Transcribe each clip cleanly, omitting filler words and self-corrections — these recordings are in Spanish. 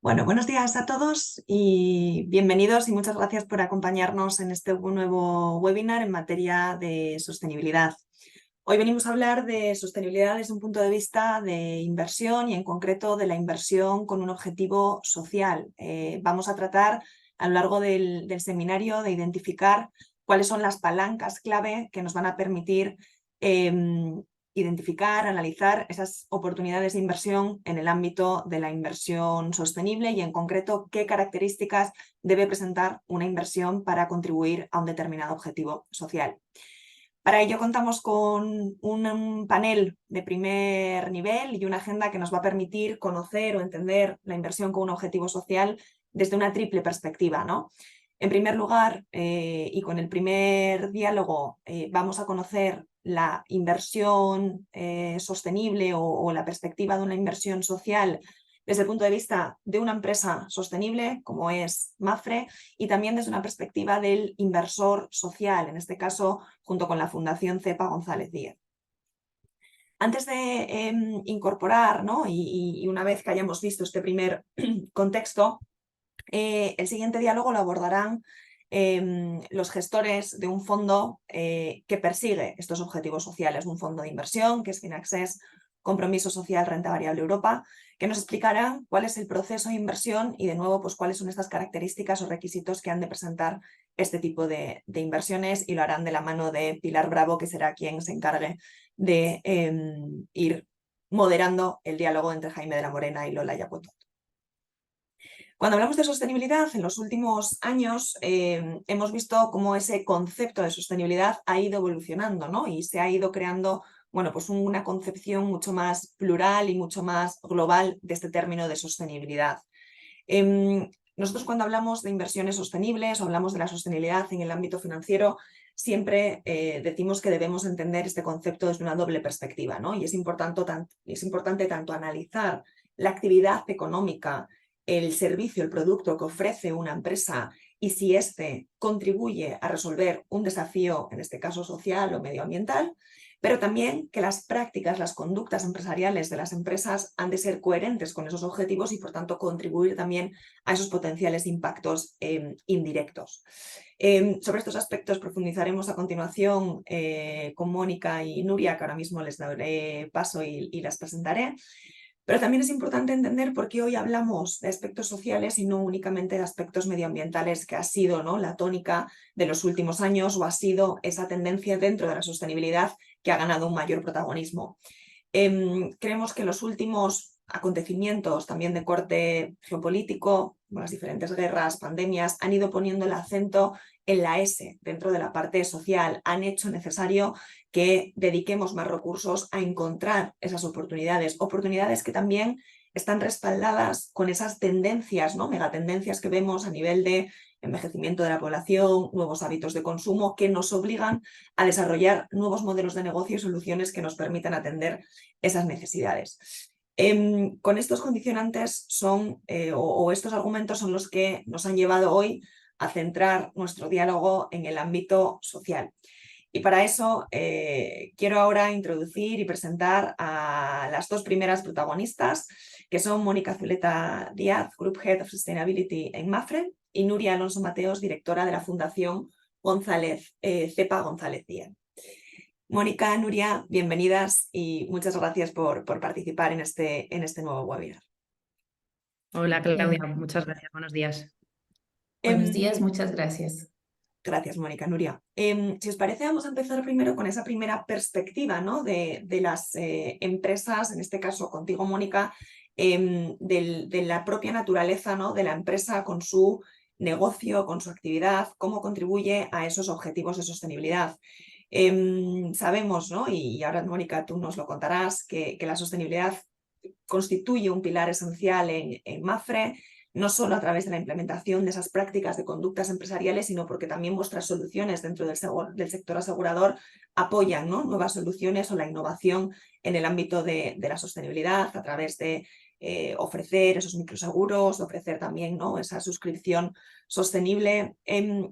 Bueno, buenos días a todos y bienvenidos y muchas gracias por acompañarnos en este nuevo webinar en materia de sostenibilidad. Hoy venimos a hablar de sostenibilidad desde un punto de vista de inversión y en concreto de la inversión con un objetivo social. Vamos a tratar a lo largo del seminario de identificar cuáles son las palancas clave que nos van a permitir identificar, analizar esas oportunidades de inversión en el ámbito de la inversión sostenible y en concreto qué características debe presentar una inversión para contribuir a un determinado objetivo social. Para ello contamos con un panel de primer nivel y una agenda que nos va a permitir conocer o entender la inversión con un objetivo social desde una triple perspectiva, ¿no? En primer lugar, y con el primer diálogo, vamos a conocer la inversión sostenible o la perspectiva de una inversión social desde el punto de vista de una empresa sostenible, como es Mapfre, y también desde una perspectiva del inversor social, en este caso junto con la Fundación Cepa González Díaz. Antes de incorporar, ¿no? y una vez que hayamos visto este primer contexto, el siguiente diálogo lo abordarán los gestores de un fondo que persigue estos objetivos sociales, un fondo de inversión que es Finaccess Compromiso Social Renta Variable Europa, que nos explicarán cuál es el proceso de inversión y de nuevo pues cuáles son estas características o requisitos que han de presentar este tipo de inversiones, y lo harán de la mano de Pilar Bravo, que será quien se encargue de ir moderando el diálogo entre Jaime de la Morena y Lola Yapoto. Cuando hablamos de sostenibilidad, en los últimos años hemos visto cómo ese concepto de sostenibilidad ha ido evolucionando, ¿no? Y se ha ido creando, bueno, pues una concepción mucho más plural y mucho más global de este término de sostenibilidad. Nosotros cuando hablamos de inversiones sostenibles o hablamos de la sostenibilidad en el ámbito financiero, siempre decimos que debemos entender este concepto desde una doble perspectiva, ¿no? Y es importante tanto analizar la actividad económica, el servicio, el producto que ofrece una empresa y si éste contribuye a resolver un desafío, en este caso social o medioambiental, pero también que las prácticas, las conductas empresariales de las empresas han de ser coherentes con esos objetivos y, por tanto, contribuir también a esos potenciales impactos indirectos. Sobre estos aspectos profundizaremos a continuación con Mónica y Nuria, que ahora mismo les daré paso y las presentaré. Pero también es importante entender por qué hoy hablamos de aspectos sociales y no únicamente de aspectos medioambientales, que ha sido, ¿no?, la tónica de los últimos años o ha sido esa tendencia dentro de la sostenibilidad que ha ganado un mayor protagonismo. Creemos que los últimos acontecimientos también de corte geopolítico, las diferentes guerras, pandemias, han ido poniendo el acento en la S dentro de la parte social, han hecho necesario que dediquemos más recursos a encontrar esas oportunidades que también están respaldadas con esas tendencias, ¿no?, megatendencias que vemos a nivel de envejecimiento de la población, nuevos hábitos de consumo que nos obligan a desarrollar nuevos modelos de negocio y soluciones que nos permitan atender esas necesidades. Con estos condicionantes o estos argumentos son los que nos han llevado hoy a centrar nuestro diálogo en el ámbito social. Y para eso quiero ahora introducir y presentar a las dos primeras protagonistas, que son Mónica Zuleta Díaz, Group Head of Sustainability en Mapfre, y Nuria Alonso Mateos, directora de la Fundación Cepa González Díaz. Mónica, Nuria, bienvenidas y muchas gracias por participar en este nuevo webinar. Hola Claudia, muchas gracias, buenos días. Buenos días, muchas gracias. Gracias, Mónica. Nuria, si os parece, vamos a empezar primero con esa primera perspectiva, ¿no?, de las empresas, en este caso contigo, Mónica, de la propia naturaleza, ¿no?, de la empresa con su negocio, con su actividad, cómo contribuye a esos objetivos de sostenibilidad. Sabemos, ¿no?, y ahora, Mónica, tú nos lo contarás, que la sostenibilidad constituye un pilar esencial en Mapfre, no solo a través de la implementación de esas prácticas de conductas empresariales, sino porque también vuestras soluciones dentro del sector asegurador apoyan, ¿no?, nuevas soluciones o la innovación en el ámbito de la sostenibilidad a través de ofrecer esos microseguros, ofrecer también, ¿no?, esa suscripción sostenible.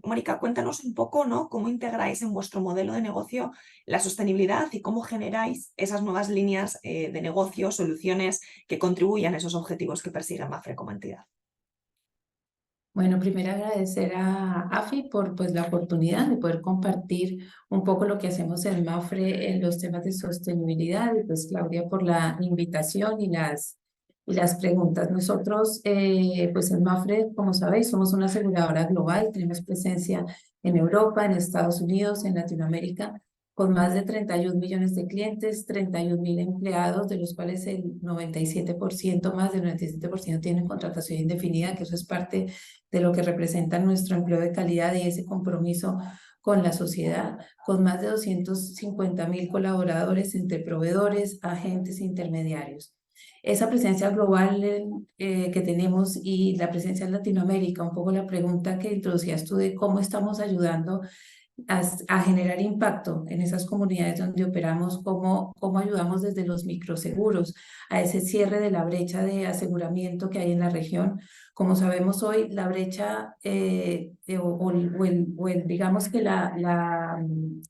Mónica, cuéntanos un poco, ¿no?, cómo integráis en vuestro modelo de negocio la sostenibilidad y cómo generáis esas nuevas líneas de negocio, soluciones que contribuyan a esos objetivos que persigue Mapfre como entidad. Bueno, primero agradecer a AFI por pues, la oportunidad de poder compartir un poco lo que hacemos en Mapfre en los temas de sostenibilidad y pues Claudia por la invitación y las preguntas. Nosotros pues en Mapfre, como sabéis, somos una aseguradora global, tenemos presencia en Europa, en Estados Unidos, en Latinoamérica, con más de 31 millones de clientes, 31.000 empleados, de los cuales el 97%, más del 97% tienen contratación indefinida, que eso es parte de lo que representa nuestro empleo de calidad y ese compromiso con la sociedad, con más de 250.000 colaboradores entre proveedores, agentes e intermediarios. Esa presencia global que tenemos y la presencia en Latinoamérica, un poco la pregunta que introducías tú de cómo estamos ayudando a generar impacto en esas comunidades donde operamos, cómo ayudamos desde los microseguros a ese cierre de la brecha de aseguramiento que hay en la región. Como sabemos hoy, la brecha digamos que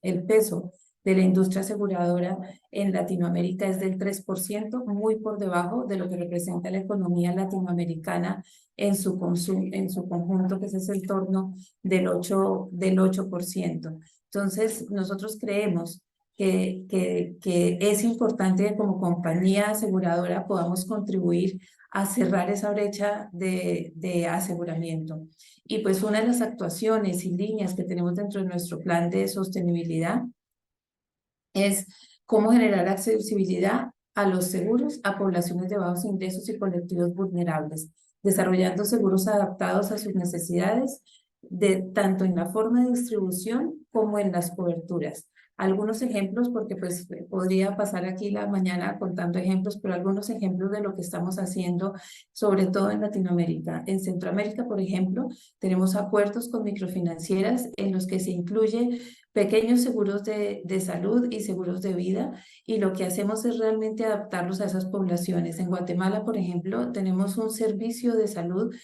el peso de la industria aseguradora en Latinoamérica es del 3%, muy por debajo de lo que representa la economía latinoamericana en su conjunto, que es ese entorno del 8%. Entonces, nosotros creemos que es importante que como compañía aseguradora podamos contribuir a cerrar esa brecha de aseguramiento. Y pues una de las actuaciones y líneas que tenemos dentro de nuestro plan de sostenibilidad es cómo generar accesibilidad a los seguros a poblaciones de bajos ingresos y colectivos vulnerables, desarrollando seguros adaptados a sus necesidades, tanto en la forma de distribución como en las coberturas. Algunos ejemplos, porque pues podría pasar aquí la mañana contando ejemplos, pero algunos ejemplos de lo que estamos haciendo, sobre todo en Latinoamérica. En Centroamérica, por ejemplo, tenemos acuerdos con microfinancieras en los que se incluye pequeños seguros de salud y seguros de vida, y lo que hacemos es realmente adaptarlos a esas poblaciones. En Guatemala, por ejemplo, tenemos un servicio de salud.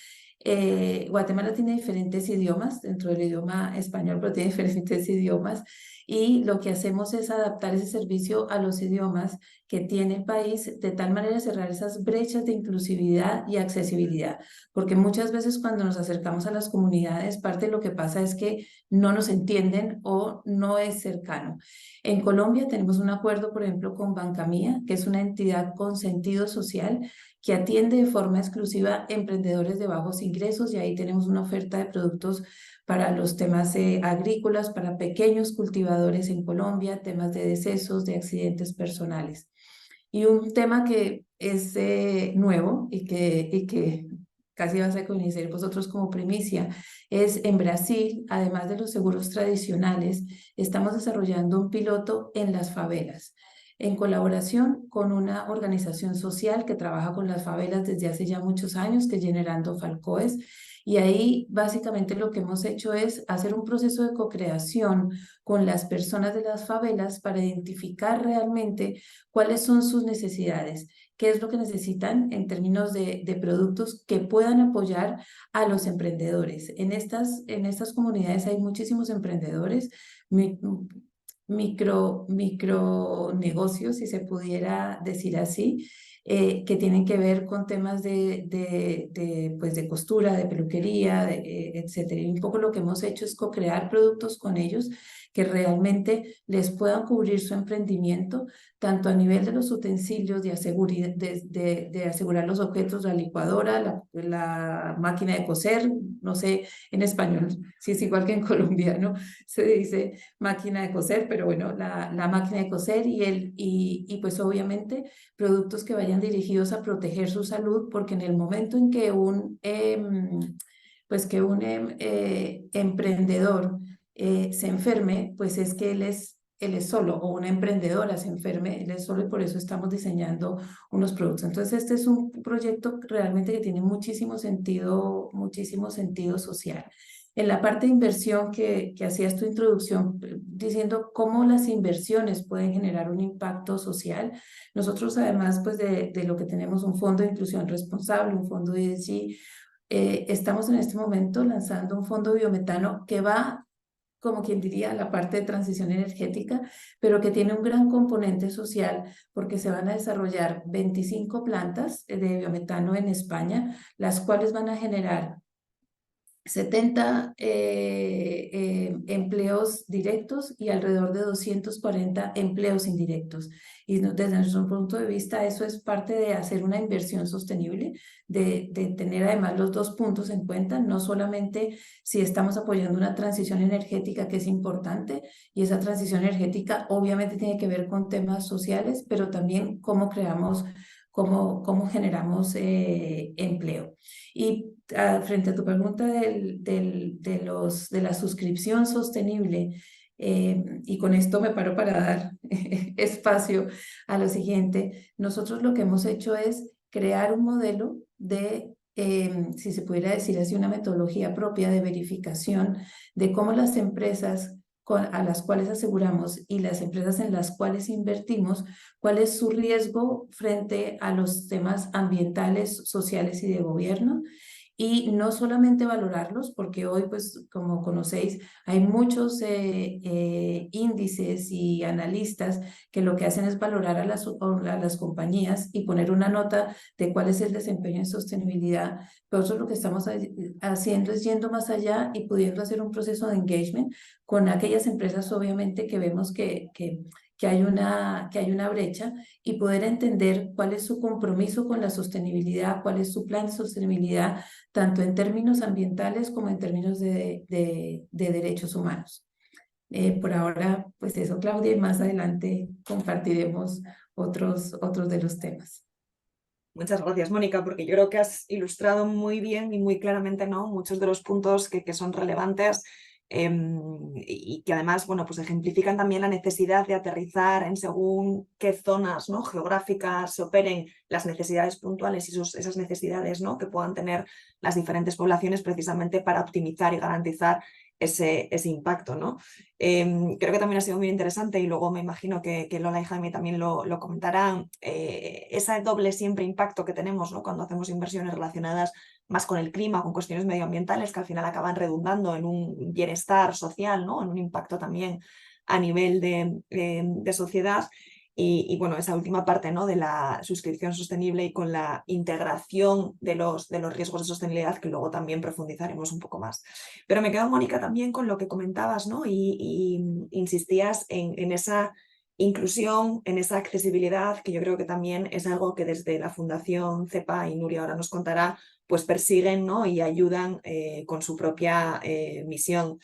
Guatemala tiene diferentes idiomas, dentro del idioma español, pero tiene diferentes idiomas, y lo que hacemos es adaptar ese servicio a los idiomas que tiene el país, de tal manera de cerrar esas brechas de inclusividad y accesibilidad, porque muchas veces cuando nos acercamos a las comunidades, parte de lo que pasa es que no nos entienden o no es cercano. En Colombia tenemos un acuerdo, por ejemplo, con Bancamía, que es una entidad con sentido social que atiende de forma exclusiva emprendedores de bajos ingresos, y ahí tenemos una oferta de productos para los temas agrícolas, para pequeños cultivadores en Colombia, temas de decesos, de accidentes personales. Y un tema que es nuevo y que casi vas a conocer vosotros como primicia, es en Brasil, además de los seguros tradicionales, estamos desarrollando un piloto en las favelas, en colaboración con una organización social que trabaja con las favelas desde hace ya muchos años, que es Generando Falcoes, y ahí básicamente lo que hemos hecho es hacer un proceso de co-creación con las personas de las favelas para identificar realmente cuáles son sus necesidades, qué es lo que necesitan en términos de productos que puedan apoyar a los emprendedores. En estas comunidades hay muchísimos emprendedores, micro negocios, si se pudiera decir así, que tienen que ver con temas pues de costura, de peluquería, etcétera. Y un poco lo que hemos hecho es co-crear productos con ellos que realmente les puedan cubrir su emprendimiento, tanto a nivel de los utensilios, de asegurar los objetos, la licuadora, la máquina de coser, no sé en español si es igual que en Colombia, ¿no? Se dice máquina de coser, pero bueno, la máquina de coser y pues obviamente productos que vayan dirigidos a proteger su salud, porque en el momento en que un emprendedor se enferme, pues es que él es solo, o una emprendedora se enferme, él es solo, y por eso estamos diseñando unos productos. Entonces este es un proyecto realmente que tiene muchísimo sentido social. En la parte de inversión que hacías tu introducción, diciendo cómo las inversiones pueden generar un impacto social, nosotros además pues de lo que tenemos un fondo de inclusión responsable, un fondo de ESG, estamos en este momento lanzando un fondo biometano que va, como quien diría, la parte de transición energética, pero que tiene un gran componente social porque se van a desarrollar 25 plantas de biometano en España, las cuales van a generar 70 empleos directos y alrededor de 240 empleos indirectos. Y desde nuestro punto de vista, eso es parte de hacer una inversión sostenible, de tener además los dos puntos en cuenta, no solamente si estamos apoyando una transición energética que es importante, y esa transición energética obviamente tiene que ver con temas sociales, pero también cómo creamos, cómo generamos empleo. Y frente a tu pregunta de la suscripción sostenible, y con esto me paro para dar espacio a lo siguiente, nosotros lo que hemos hecho es crear un modelo de, si se pudiera decir así, una metodología propia de verificación de cómo las empresas a las cuales aseguramos y las empresas en las cuales invertimos, cuál es su riesgo frente a los temas ambientales, sociales y de gobierno. Y no solamente valorarlos, porque hoy, pues, como conocéis, hay muchos índices y analistas que lo que hacen es valorar a las compañías y poner una nota de cuál es el desempeño en sostenibilidad. Pero nosotros lo que estamos haciendo es yendo más allá y pudiendo hacer un proceso de engagement con aquellas empresas, obviamente, que vemos que hay una brecha, y poder entender cuál es su compromiso con la sostenibilidad, cuál es su plan de sostenibilidad, tanto en términos ambientales como en términos de derechos humanos. Por ahora, pues eso, Claudia, y más adelante compartiremos otros de los temas. Muchas gracias, Mónica, porque yo creo que has ilustrado muy bien y muy claramente, ¿no?, muchos de los puntos que son relevantes, y que además, bueno, pues ejemplifican también la necesidad de aterrizar en según qué zonas, ¿no?, geográficas se operen las necesidades puntuales y esas necesidades, ¿no?, que puedan tener las diferentes poblaciones, precisamente para optimizar y garantizar ese impacto, ¿no? Creo que también ha sido muy interesante, y luego me imagino que Lola y Jaime también lo comentarán, ese doble siempre impacto que tenemos, ¿no?, cuando hacemos inversiones relacionadas más con el clima, con cuestiones medioambientales, que al final acaban redundando en un bienestar social, ¿no?, en un impacto también a nivel de sociedad. Y bueno, esa última parte, ¿no?, de la suscripción sostenible y con la integración de los riesgos de sostenibilidad, que luego también profundizaremos un poco más. Pero me quedo, Mónica, también con lo que comentabas, ¿no?, y insistías en esa inclusión, en esa accesibilidad, que yo creo que también es algo que desde la Fundación CEPA, y Nuria ahora nos contará, pues persiguen, ¿no?, y ayudan con su propia misión.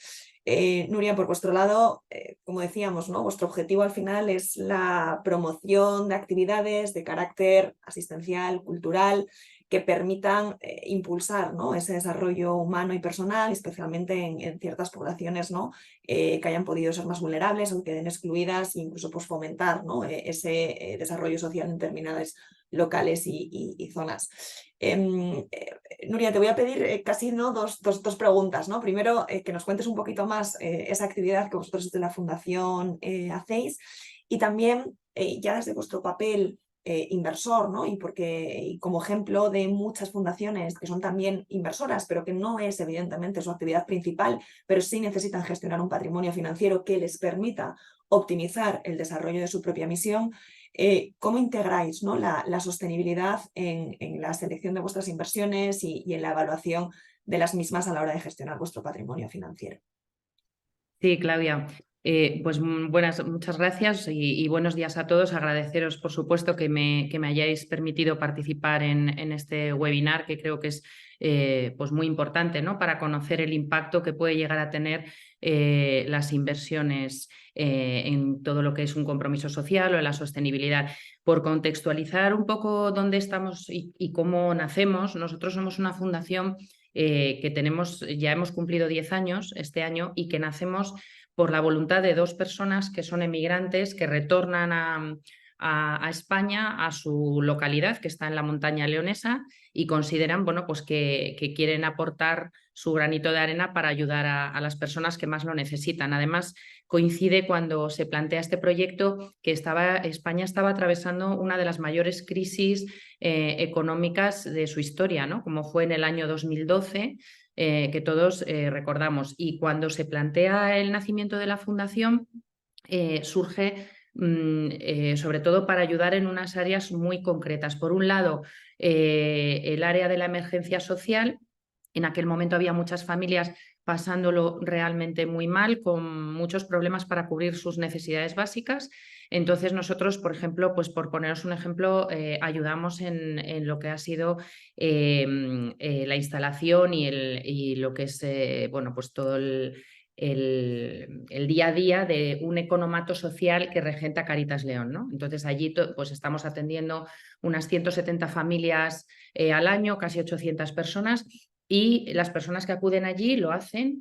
Nuria, por vuestro lado, como decíamos, ¿no?, vuestro objetivo al final es la promoción de actividades de carácter asistencial, cultural, que permitan impulsar, ¿no?, ese desarrollo humano y personal, especialmente en ciertas poblaciones, ¿no?, que hayan podido ser más vulnerables o que queden excluidas, e incluso pues, fomentar, ¿no?, ese desarrollo social en determinadas locales y zonas. Nuria, te voy a pedir casi, ¿no?, dos preguntas, ¿no? Primero, que nos cuentes un poquito más esa actividad que vosotros desde la Fundación hacéis, y también ya desde vuestro papel inversor, ¿no?, y como ejemplo de muchas fundaciones que son también inversoras, pero que no es evidentemente su actividad principal, pero sí necesitan gestionar un patrimonio financiero que les permita optimizar el desarrollo de su propia misión. ¿Cómo integráis, ¿no?, la sostenibilidad en la selección de vuestras inversiones y en la evaluación de las mismas a la hora de gestionar vuestro patrimonio financiero? Sí, Claudia. Pues muchas gracias y buenos días a todos. Agradeceros, por supuesto, que me hayáis permitido participar en este webinar, que creo que es pues muy importante, ¿no?, para conocer el impacto que puede llegar a tener las inversiones en todo lo que es un compromiso social o en la sostenibilidad. Por contextualizar un poco dónde estamos y cómo nacemos, nosotros somos una fundación que ya hemos cumplido 10 años este año, y que nacemos por la voluntad de dos personas que son emigrantes, que retornan a España, a su localidad, que está en la montaña leonesa, y consideran, bueno, pues que quieren aportar su granito de arena para ayudar a las personas que más lo necesitan. Además, coincide cuando se plantea este proyecto que España estaba atravesando una de las mayores crisis económicas de su historia, ¿no? Como fue en el año 2012, que todos recordamos. Y cuando se plantea el nacimiento de la fundación, surge sobre todo para ayudar en unas áreas muy concretas. Por un lado, el área de la emergencia social. En aquel momento había muchas familias pasándolo realmente muy mal, con muchos problemas para cubrir sus necesidades básicas. Entonces nosotros, por ejemplo, pues por poneros un ejemplo, ayudamos en lo que ha sido la instalación y lo que es bueno, pues todo el día a día de un economato social que regenta Caritas León, ¿no? Entonces allí pues estamos atendiendo unas 170 familias al año, casi 800 personas, y las personas que acuden allí lo hacen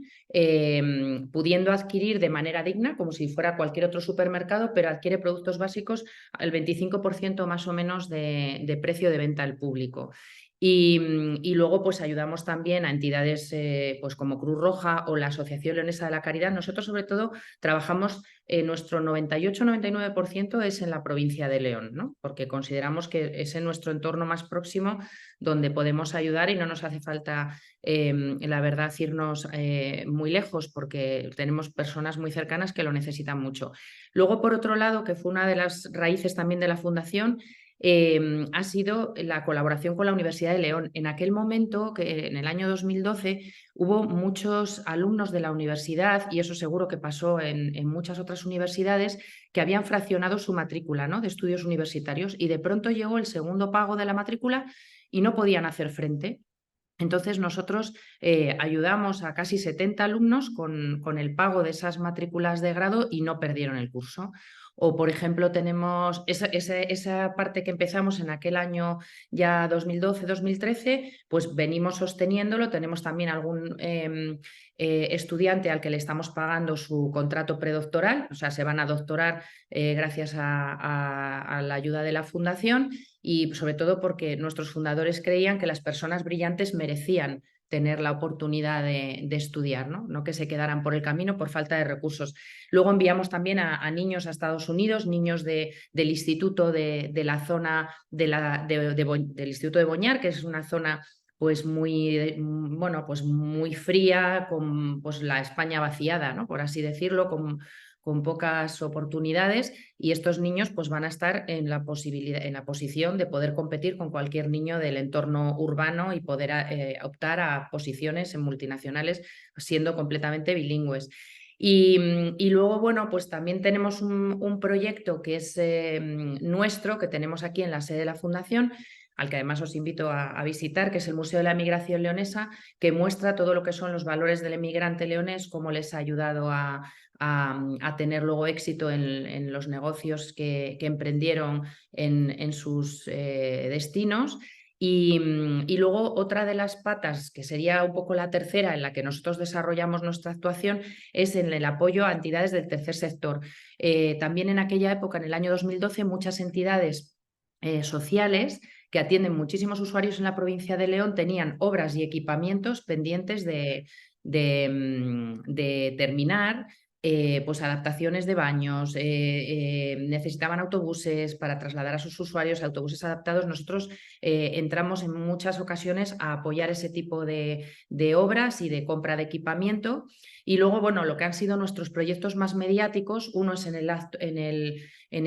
pudiendo adquirir de manera digna, como si fuera cualquier otro supermercado, pero adquiere productos básicos al 25% más o menos de precio de venta al público. Y luego pues ayudamos también a entidades pues como Cruz Roja o la Asociación Leonesa de la Caridad. Nosotros sobre todo trabajamos, nuestro 98-99% es en la provincia de León, ¿no? Porque consideramos que es en nuestro entorno más próximo donde podemos ayudar y no nos hace falta, la verdad, irnos muy lejos, porque tenemos personas muy cercanas que lo necesitan mucho. Luego, por otro lado, que fue una de las raíces también de la fundación, ha sido la colaboración con la Universidad de León. En aquel momento, que en el año 2012, hubo muchos alumnos de la universidad, y eso seguro que pasó en muchas otras universidades, que habían fraccionado su matrícula, ¿no?, de estudios universitarios, y de pronto llegó el segundo pago de la matrícula y no podían hacer frente. Entonces nosotros ayudamos a casi 70 alumnos con el pago de esas matrículas de grado y no perdieron el curso. O, por ejemplo, tenemos esa parte que empezamos en aquel año ya 2012-2013, pues venimos sosteniéndolo. Tenemos también algún estudiante al que le estamos pagando su contrato predoctoral, o sea, se van a doctorar gracias a la ayuda de la fundación, y sobre todo porque nuestros fundadores creían que las personas brillantes merecían tener la oportunidad de estudiar, ¿no? No que se quedaran por el camino por falta de recursos. Luego enviamos también a niños a Estados Unidos, niños del instituto de la zona del instituto de Boñar, que es una zona pues muy, bueno, pues muy fría, con pues la España vaciada, ¿no?, por así decirlo, con pocas oportunidades, y estos niños pues van a estar en la posición de poder competir con cualquier niño del entorno urbano y poder optar a posiciones en multinacionales siendo completamente bilingües. Y luego, bueno, pues también tenemos un proyecto que es nuestro, que tenemos aquí en la sede de la Fundación, al que además os invito a visitar, que es el Museo de la Emigración Leonesa, que muestra todo lo que son los valores del emigrante leonés, cómo les ha ayudado a tener luego éxito en los negocios que emprendieron en sus destinos. Y luego otra de las patas, que sería un poco la tercera en la que nosotros desarrollamos nuestra actuación, es en el apoyo a entidades del tercer sector. También en aquella época, en el año 2012, muchas entidades sociales que atienden muchísimos usuarios en la provincia de León tenían obras y equipamientos pendientes de terminar. Pues adaptaciones de baños, necesitaban autobuses para trasladar a sus usuarios, autobuses adaptados. Nosotros entramos en muchas ocasiones a apoyar ese tipo de obras y de compra de equipamiento. Y luego, bueno, lo que han sido nuestros proyectos más mediáticos, uno es en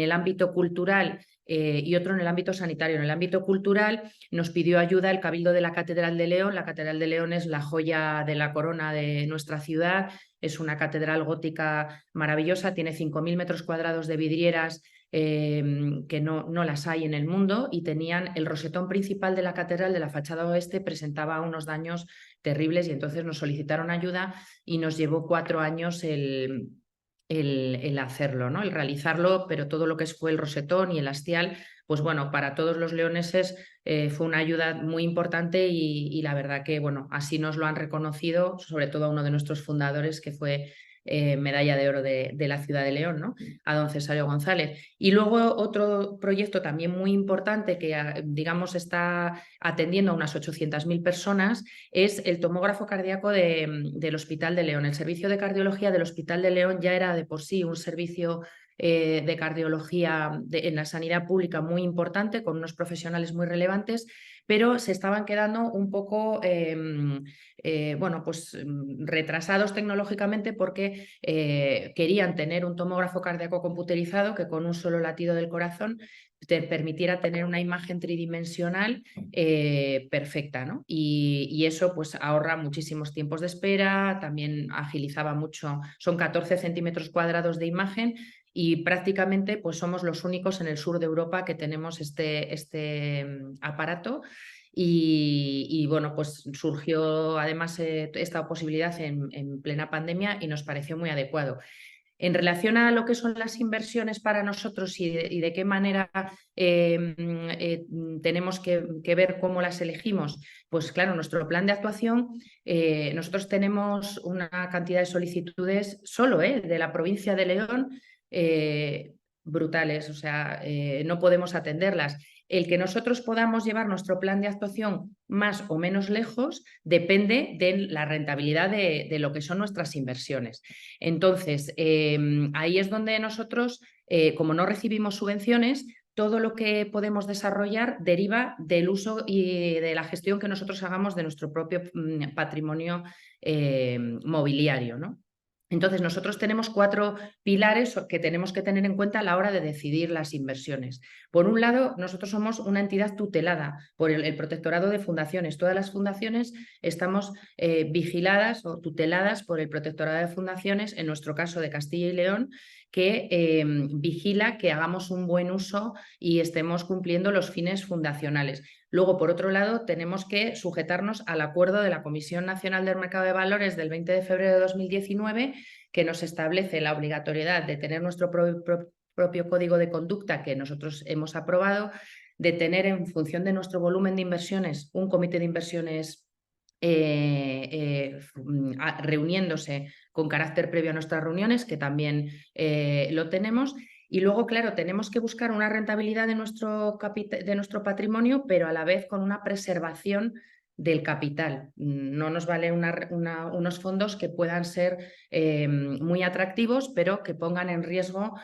el ámbito cultural y otro en el ámbito sanitario. En el ámbito cultural nos pidió ayuda el Cabildo de la Catedral de León. La Catedral de León es la joya de la corona de nuestra ciudad. Es una catedral gótica maravillosa, tiene 5.000 metros cuadrados de vidrieras que no las hay en el mundo, y tenían el rosetón principal de la catedral, de la fachada oeste, presentaba unos daños terribles, y entonces nos solicitaron ayuda y nos llevó 4 años el hacerlo, ¿no?, el realizarlo, pero todo lo que fue el rosetón y el hastial, pues bueno, para todos los leoneses fue una ayuda muy importante, y la verdad que, bueno, así nos lo han reconocido, sobre todo a uno de nuestros fundadores, que fue medalla de oro de la ciudad de León, ¿no? A don Cesario González. Y luego otro proyecto también muy importante que, digamos, está atendiendo a unas 800.000 personas es el tomógrafo cardíaco del Hospital de León. El servicio de cardiología del Hospital de León ya era de por sí un servicio de cardiología en la sanidad pública muy importante, con unos profesionales muy relevantes, pero se estaban quedando un poco bueno, pues, retrasados tecnológicamente porque querían tener un tomógrafo cardíaco computerizado que con un solo latido del corazón te permitiera tener una imagen tridimensional perfecta, ¿no? Y eso pues ahorra muchísimos tiempos de espera, también agilizaba mucho, son 14 centímetros cuadrados de imagen y prácticamente pues somos los únicos en el sur de Europa que tenemos este aparato. Y bueno, pues surgió además esta posibilidad en plena pandemia y nos pareció muy adecuado. En relación a lo que son las inversiones para nosotros y de qué manera tenemos que ver cómo las elegimos, pues claro, nuestro plan de actuación, nosotros tenemos una cantidad de solicitudes solo de la provincia de León brutales, o sea, no podemos atenderlas. El que nosotros podamos llevar nuestro plan de actuación más o menos lejos depende de la rentabilidad de lo que son nuestras inversiones. Entonces, ahí es donde nosotros, como no recibimos subvenciones, todo lo que podemos desarrollar deriva del uso y de la gestión que nosotros hagamos de nuestro propio patrimonio mobiliario, ¿no? Entonces, nosotros tenemos 4 pilares que tenemos que tener en cuenta a la hora de decidir las inversiones. Por un lado, nosotros somos una entidad tutelada por el Protectorado de Fundaciones. Todas las fundaciones estamos vigiladas o tuteladas por el Protectorado de Fundaciones, en nuestro caso de Castilla y León, que vigila que hagamos un buen uso y estemos cumpliendo los fines fundacionales. Luego, por otro lado, tenemos que sujetarnos al acuerdo de la Comisión Nacional del Mercado de Valores del 20 de febrero de 2019, que nos establece la obligatoriedad de tener nuestro propio código de conducta que nosotros hemos aprobado, de tener en función de nuestro volumen de inversiones un comité de inversiones reuniéndose con carácter previo a nuestras reuniones, que también lo tenemos. Y luego, claro, tenemos que buscar una rentabilidad de nuestro patrimonio, pero a la vez con una preservación del capital. No nos vale unos fondos que puedan ser muy atractivos, pero que pongan en riesgo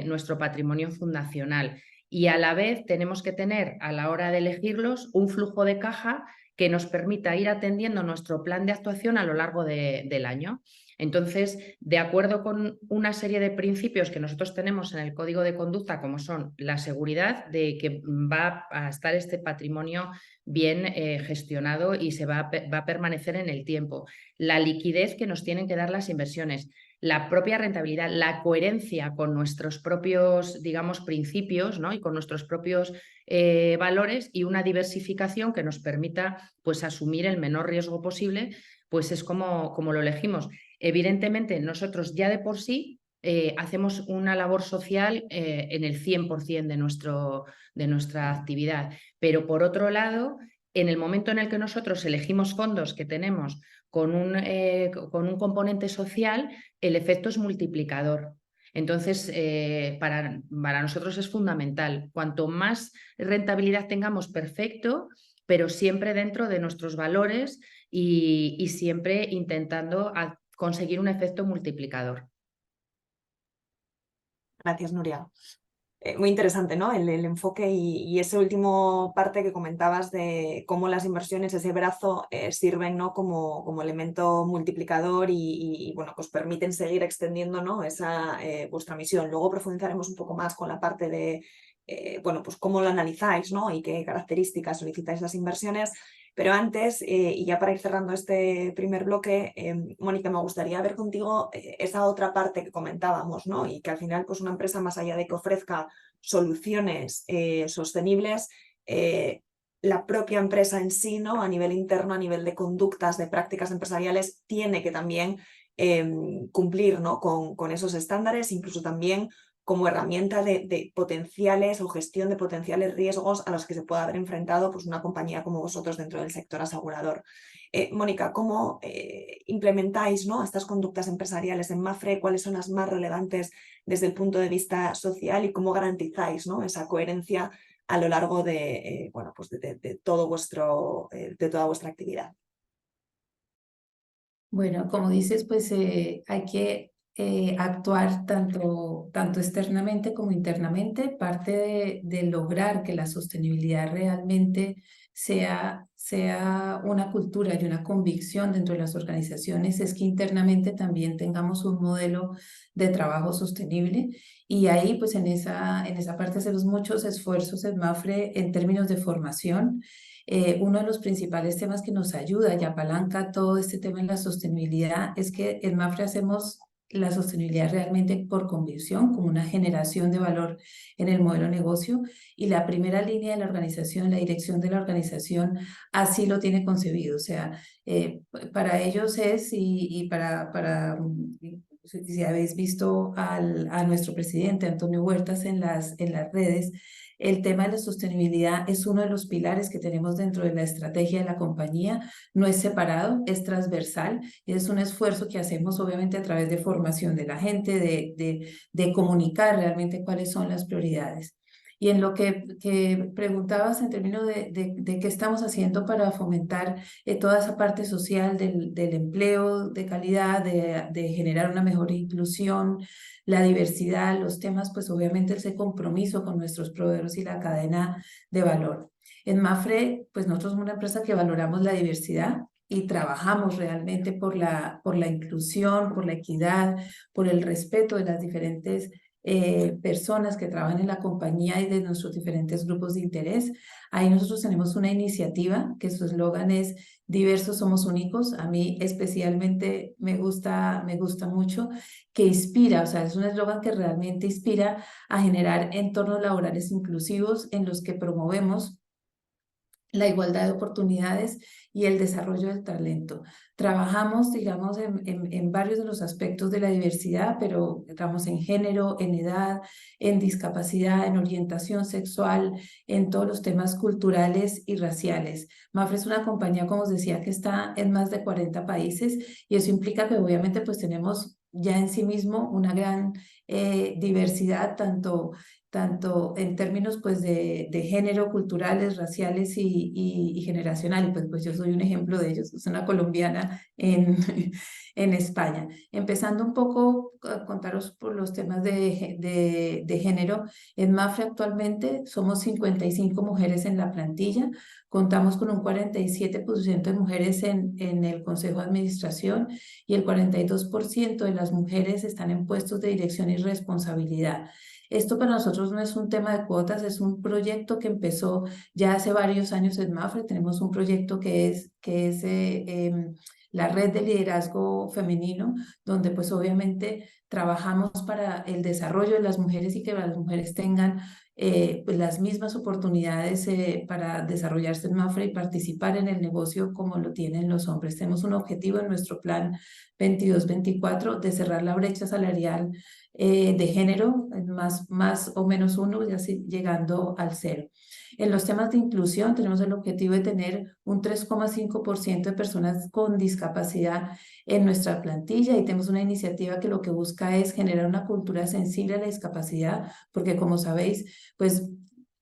nuestro patrimonio fundacional. Y a la vez tenemos que tener, a la hora de elegirlos, un flujo de caja que nos permita ir atendiendo nuestro plan de actuación a lo largo del año. Entonces, de acuerdo con una serie de principios que nosotros tenemos en el Código de Conducta, como son la seguridad de que va a estar este patrimonio bien gestionado y se va a permanecer en el tiempo, la liquidez que nos tienen que dar las inversiones, la propia rentabilidad, la coherencia con nuestros propios, digamos, principios, ¿no? Y con nuestros propios valores, y una diversificación que nos permita pues asumir el menor riesgo posible, pues es como lo elegimos. Evidentemente, nosotros ya de por sí hacemos una labor social en el 100% de nuestra actividad, pero por otro lado, en el momento en el que nosotros elegimos fondos que tenemos con un componente social, el efecto es multiplicador. Entonces, para nosotros es fundamental. Cuanto más rentabilidad tengamos, perfecto, pero siempre dentro de nuestros valores y siempre intentando conseguir un efecto multiplicador. Gracias, Nuria. Muy interesante, ¿no? El enfoque y ese último parte que comentabas de cómo las inversiones, ese brazo, sirven, ¿no? como elemento multiplicador y bueno, pues permiten seguir extendiendo, ¿no? esa vuestra misión. Luego profundizaremos un poco más con la parte de bueno, pues cómo lo analizáis, ¿no? Y qué características solicitáis las inversiones. Pero antes, y ya para ir cerrando este primer bloque, Mónica, me gustaría ver contigo esa otra parte que comentábamos, ¿no? Y que al final, pues una empresa, más allá de que ofrezca soluciones sostenibles, la propia empresa en sí, ¿no? A nivel interno, a nivel de conductas, de prácticas empresariales, tiene que también cumplir, ¿no? con esos estándares, incluso también como herramienta de potenciales o gestión de potenciales riesgos a los que se pueda haber enfrentado pues, una compañía como vosotros dentro del sector asegurador. Mónica, ¿cómo implementáis, ¿no?, estas conductas empresariales en Mapfre? ¿Cuáles son las más relevantes desde el punto de vista social y cómo garantizáis, ¿no?, esa coherencia a lo largo de, bueno, pues de toda vuestra actividad? Bueno, como dices, pues hay que actuar tanto externamente como internamente. Parte de lograr que la sostenibilidad realmente sea una cultura y una convicción dentro de las organizaciones es que internamente también tengamos un modelo de trabajo sostenible. Y ahí, pues en esa parte hacemos muchos esfuerzos en Mapfre en términos de formación. Uno de los principales temas que nos ayuda y apalanca todo este tema en la sostenibilidad es que en Mapfre hacemos la sostenibilidad realmente por convicción, como una generación de valor en el modelo de negocio, y la primera línea de la organización, la dirección de la organización, así lo tiene concebido. O sea, para ellos es, si habéis visto a nuestro presidente Antonio Huertas en las redes, el tema de la sostenibilidad es uno de los pilares que tenemos dentro de la estrategia de la compañía. No es separado, es transversal. Es un esfuerzo que hacemos obviamente a través de formación de la gente, de comunicar realmente cuáles son las prioridades. Y en lo que preguntabas en términos de qué estamos haciendo para fomentar toda esa parte social del empleo de calidad, de generar una mejor inclusión, la diversidad, los temas, pues obviamente ese compromiso con nuestros proveedores y la cadena de valor. En Mapfre, pues nosotros somos una empresa que valoramos la diversidad y trabajamos realmente por la inclusión, por la equidad, por el respeto de las diferentes personas que trabajan en la compañía y de nuestros diferentes grupos de interés. Ahí nosotros tenemos una iniciativa que su eslogan es diversos somos únicos. A mí especialmente me gusta mucho, que inspira, o sea, es un eslogan que realmente inspira a generar entornos laborales inclusivos en los que promovemos la igualdad de oportunidades y el desarrollo del talento. Trabajamos, digamos, en varios de los aspectos de la diversidad, pero trabajamos en género, en edad, en discapacidad, en orientación sexual, en todos los temas culturales y raciales. Mapfre es una compañía, como os decía, que está en más de 40 países y eso implica que obviamente pues tenemos ya en sí mismo una gran diversidad, tanto en términos pues de género, culturales, raciales y generacionales. Pues yo soy un ejemplo de ellos, soy una colombiana en España. Empezando un poco a contaros por los temas de género, en Mapfre actualmente somos 55 mujeres en la plantilla, contamos con un 47% de mujeres en el Consejo de Administración y el 42% de las mujeres están en puestos de dirección y responsabilidad. Esto para nosotros no es un tema de cuotas, es un proyecto que empezó ya hace varios años en Mapfre. Tenemos un proyecto que es la red de liderazgo femenino, donde pues obviamente trabajamos para el desarrollo de las mujeres y que las mujeres tengan pues las mismas oportunidades para desarrollarse en Mapfre y participar en el negocio como lo tienen los hombres. Tenemos un objetivo en nuestro plan 22-24 de cerrar la brecha salarial de género, más o menos 1, ya llegando al 0. En los temas de inclusión tenemos el objetivo de tener un 3,5% de personas con discapacidad en nuestra plantilla y tenemos una iniciativa que lo que busca es generar una cultura sensible a la discapacidad, porque como sabéis, pues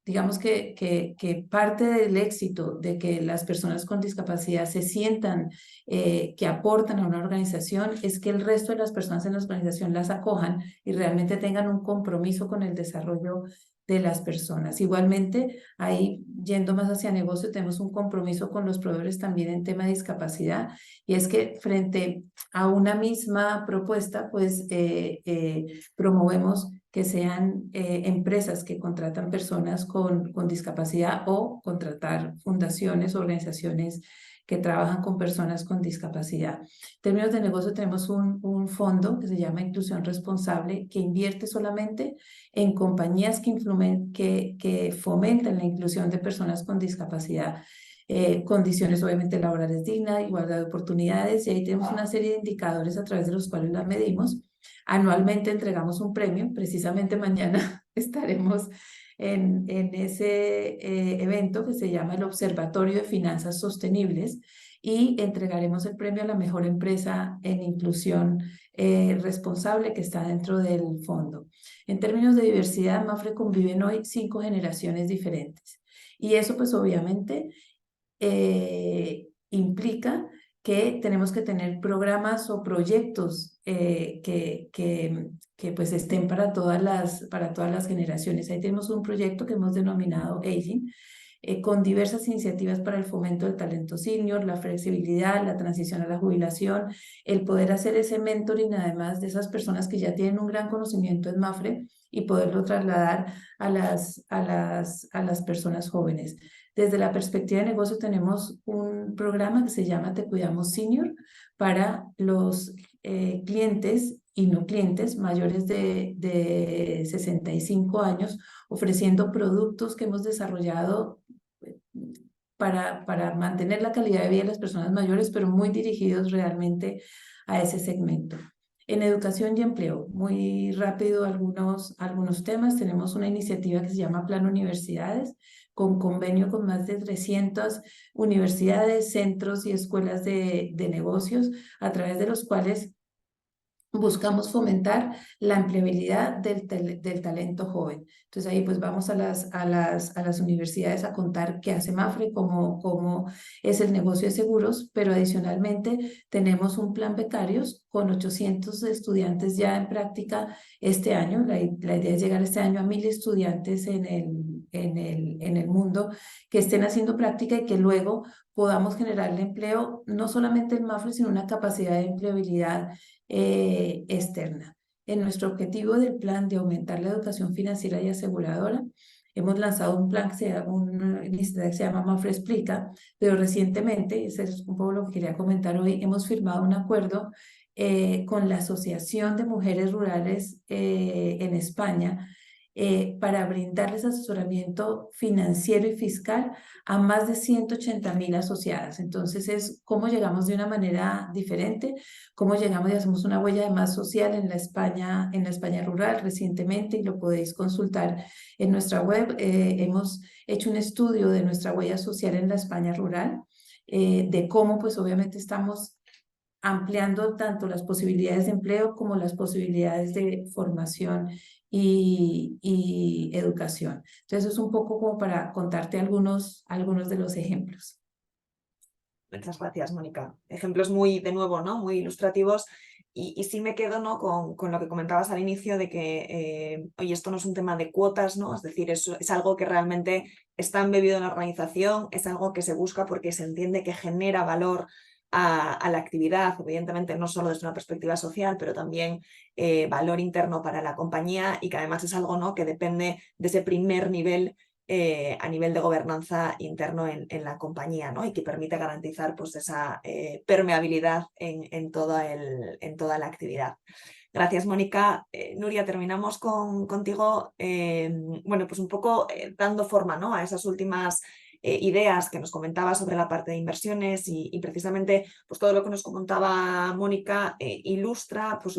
digamos que parte del éxito de que las personas con discapacidad se sientan que aportan a una organización es que el resto de las personas en la organización las acojan y realmente tengan un compromiso con el desarrollo de las personas. Igualmente, ahí yendo más hacia negocio, tenemos un compromiso con los proveedores también en tema de discapacidad, y es que frente a una misma propuesta, pues promovemos que sean empresas que contratan personas con discapacidad o contratar fundaciones, organizaciones que trabajan con personas con discapacidad. En términos de negocio tenemos un fondo que se llama Inclusión Responsable, que invierte solamente en compañías que fomentan la inclusión de personas con discapacidad. Condiciones obviamente laborales dignas, igualdad de oportunidades, y ahí tenemos una serie de indicadores a través de los cuales las medimos. Anualmente entregamos un premio, precisamente mañana estaremos en ese evento que se llama el Observatorio de Finanzas Sostenibles y entregaremos el premio a la mejor empresa en inclusión responsable que está dentro del fondo. En términos de diversidad, Mapfre conviven hoy 5 generaciones diferentes y eso pues obviamente implica que tenemos que tener programas o proyectos que pues estén para todas las generaciones. Ahí tenemos un proyecto que hemos denominado Aging, con diversas iniciativas para el fomento del talento senior, la flexibilidad, la transición a la jubilación, el poder hacer ese mentoring además de esas personas que ya tienen un gran conocimiento en Mapfre y poderlo trasladar a las personas jóvenes. Desde la perspectiva de negocio tenemos un programa que se llama Te Cuidamos Senior para los clientes y no clientes mayores de 65 años, ofreciendo productos que hemos desarrollado para mantener la calidad de vida de las personas mayores, pero muy dirigidos realmente a ese segmento. En educación y empleo, muy rápido algunos temas. Tenemos una iniciativa que se llama Plan Universidades, con convenio con más de 300 universidades, centros y escuelas de negocios, a través de los cuales buscamos fomentar la empleabilidad del talento joven. Entonces ahí pues vamos a las universidades a contar qué hace Mapfre, cómo es el negocio de seguros, pero adicionalmente tenemos un plan becarios con 800 estudiantes ya en práctica este año. La idea es llegar este año a 1000 estudiantes en el mundo que estén haciendo práctica y que luego podamos generarle empleo, no solamente en Mapfre, sino una capacidad de empleabilidad externa. En nuestro objetivo del plan de aumentar la educación financiera y aseguradora, hemos lanzado un plan una iniciativa que se llama Mapfre Explica, pero recientemente, ese es un poco lo que quería comentar hoy, hemos firmado un acuerdo con la Asociación de Mujeres Rurales en España, para brindarles asesoramiento financiero y fiscal a más de 180.000 asociadas. Entonces es cómo llegamos de una manera diferente, cómo llegamos y hacemos una huella de más social en la España rural recientemente, y lo podéis consultar en nuestra web. Hemos hecho un estudio de nuestra huella social en la España rural, de cómo pues obviamente estamos ampliando tanto las posibilidades de empleo como las posibilidades de formación y educación. Entonces es un poco como para contarte algunos de los ejemplos. Muchas gracias, Mónica. Ejemplos muy, de nuevo, ¿no? Muy ilustrativos. Y sí me quedo, ¿no? con lo que comentabas al inicio de que, oye, esto no es un tema de cuotas, ¿no? Es decir, es algo que realmente está embebido en la organización, es algo que se busca porque se entiende que genera valor a la actividad, evidentemente no solo desde una perspectiva social, pero también valor interno para la compañía, y que además es algo, ¿no? que depende de ese primer nivel a nivel de gobernanza interno en la compañía, ¿no? Y que permite garantizar pues, esa permeabilidad en toda la actividad. Gracias, Mónica. Nuria, terminamos contigo, bueno, pues un poco dando forma, ¿no? a esas últimas ideas que nos comentaba sobre la parte de inversiones, y precisamente pues todo lo que nos comentaba Mónica ilustra pues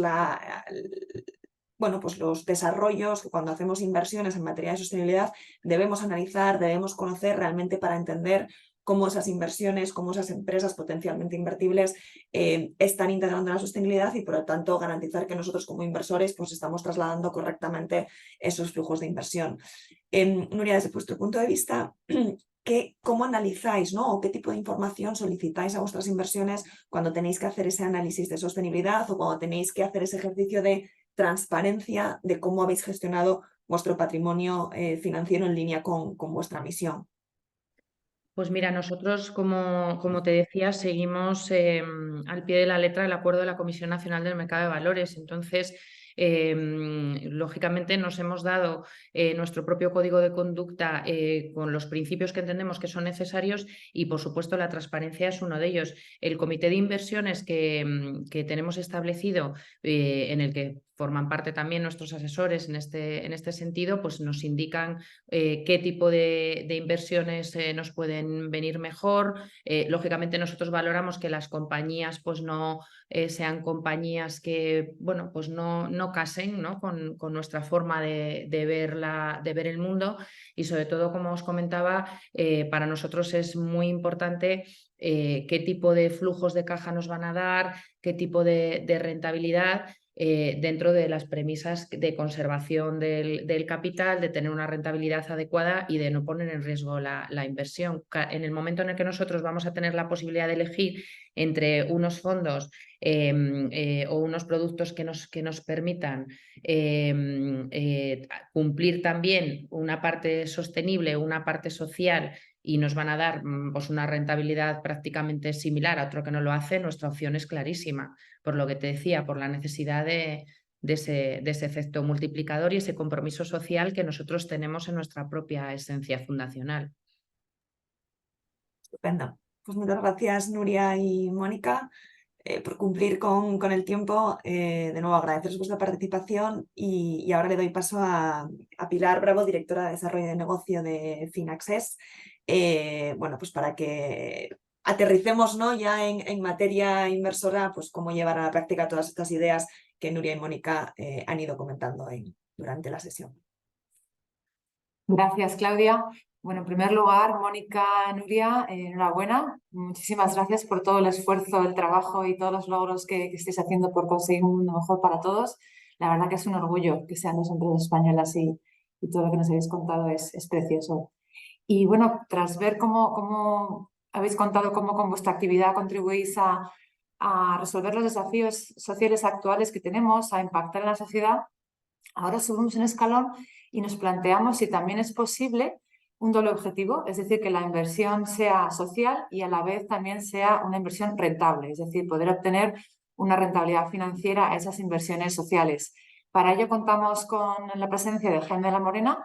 bueno, pues los desarrollos que cuando hacemos inversiones en materia de sostenibilidad debemos analizar, debemos conocer realmente para entender cómo esas inversiones, cómo esas empresas potencialmente invertibles están integrando la sostenibilidad, y por lo tanto garantizar que nosotros como inversores pues estamos trasladando correctamente esos flujos de inversión. Nuria, desde vuestro punto de vista, ¿cómo analizáis, ¿no? o qué tipo de información solicitáis a vuestras inversiones cuando tenéis que hacer ese análisis de sostenibilidad o cuando tenéis que hacer ese ejercicio de transparencia de cómo habéis gestionado vuestro patrimonio financiero en línea con vuestra misión? Pues mira, nosotros, como te decía, seguimos al pie de la letra el acuerdo de la Comisión Nacional del Mercado de Valores. Entonces, Lógicamente nos hemos dado nuestro propio código de conducta con los principios que entendemos que son necesarios y, por supuesto, la transparencia es uno de ellos. El comité de inversiones que tenemos establecido, en el que forman parte también nuestros asesores en este sentido, pues nos indican qué tipo de inversiones nos pueden venir mejor. Lógicamente nosotros valoramos que las compañías pues no sean compañías que bueno, pues no casen, ¿no? Con nuestra forma de ver el mundo, y sobre todo, como os comentaba, para nosotros es muy importante qué tipo de flujos de caja nos van a dar, qué tipo de rentabilidad, dentro de las premisas de conservación del capital, de tener una rentabilidad adecuada y de no poner en riesgo la inversión. En el momento en el que nosotros vamos a tener la posibilidad de elegir entre unos fondos o unos productos que nos permitan cumplir también una parte sostenible, una parte social, y nos van a dar pues una rentabilidad prácticamente similar a otro que no lo hace, nuestra opción es clarísima, por lo que te decía, por la necesidad de ese efecto multiplicador y ese compromiso social que nosotros tenemos en nuestra propia esencia fundacional. Estupendo. Pues muchas gracias, Nuria y Mónica, por cumplir con el tiempo. De nuevo, agradeceros vuestra participación y ahora le doy paso a Pilar Bravo, directora de Desarrollo de Negocio de Finaccess, bueno, pues para que aterricemos, ¿no? Ya en materia inversora, pues cómo llevar a la práctica todas estas ideas que Nuria y Mónica han ido comentando durante la sesión. Gracias, Claudia. Bueno, en primer lugar, Mónica, Nuria, enhorabuena. Muchísimas gracias por todo el esfuerzo, el trabajo y todos los logros que estáis haciendo por conseguir un mundo mejor para todos. La verdad que es un orgullo que sean dos empresas españolas y todo lo que nos habéis contado es precioso. Y bueno, tras ver cómo habéis contado cómo con vuestra actividad contribuís a resolver los desafíos sociales actuales que tenemos, a impactar en la sociedad, ahora subimos un escalón y nos planteamos si también es posible un doble objetivo, es decir, que la inversión sea social y a la vez también sea una inversión rentable, es decir, poder obtener una rentabilidad financiera a esas inversiones sociales. Para ello contamos con la presencia de Jaime de la Morena,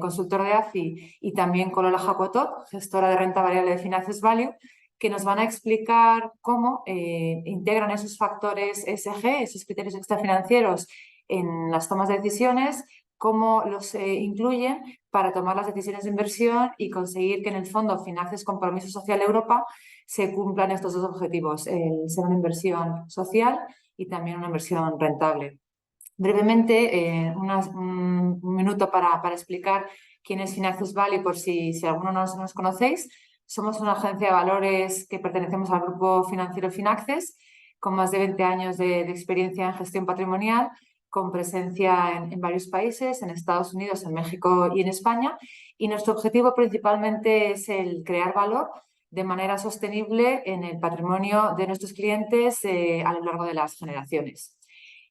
consultor de AFI, y también con Lola Jacotot, gestora de renta variable de Finaccess Value, que nos van a explicar cómo integran esos factores ESG, esos criterios extrafinancieros, en las tomas de decisiones, cómo los incluyen para tomar las decisiones de inversión y conseguir que en el fondo Finaccess Compromiso Social Europa se cumplan estos dos objetivos, el ser una inversión social y también una inversión rentable. Brevemente, un minuto para explicar quién es Finaccess Value, por si alguno no nos conocéis. Somos una agencia de valores que pertenecemos al grupo financiero Finaccess, con más de 20 años de experiencia en gestión patrimonial, con presencia en varios países, en Estados Unidos, en México y en España. Y nuestro objetivo principalmente es el crear valor de manera sostenible en el patrimonio de nuestros clientes a lo largo de las generaciones.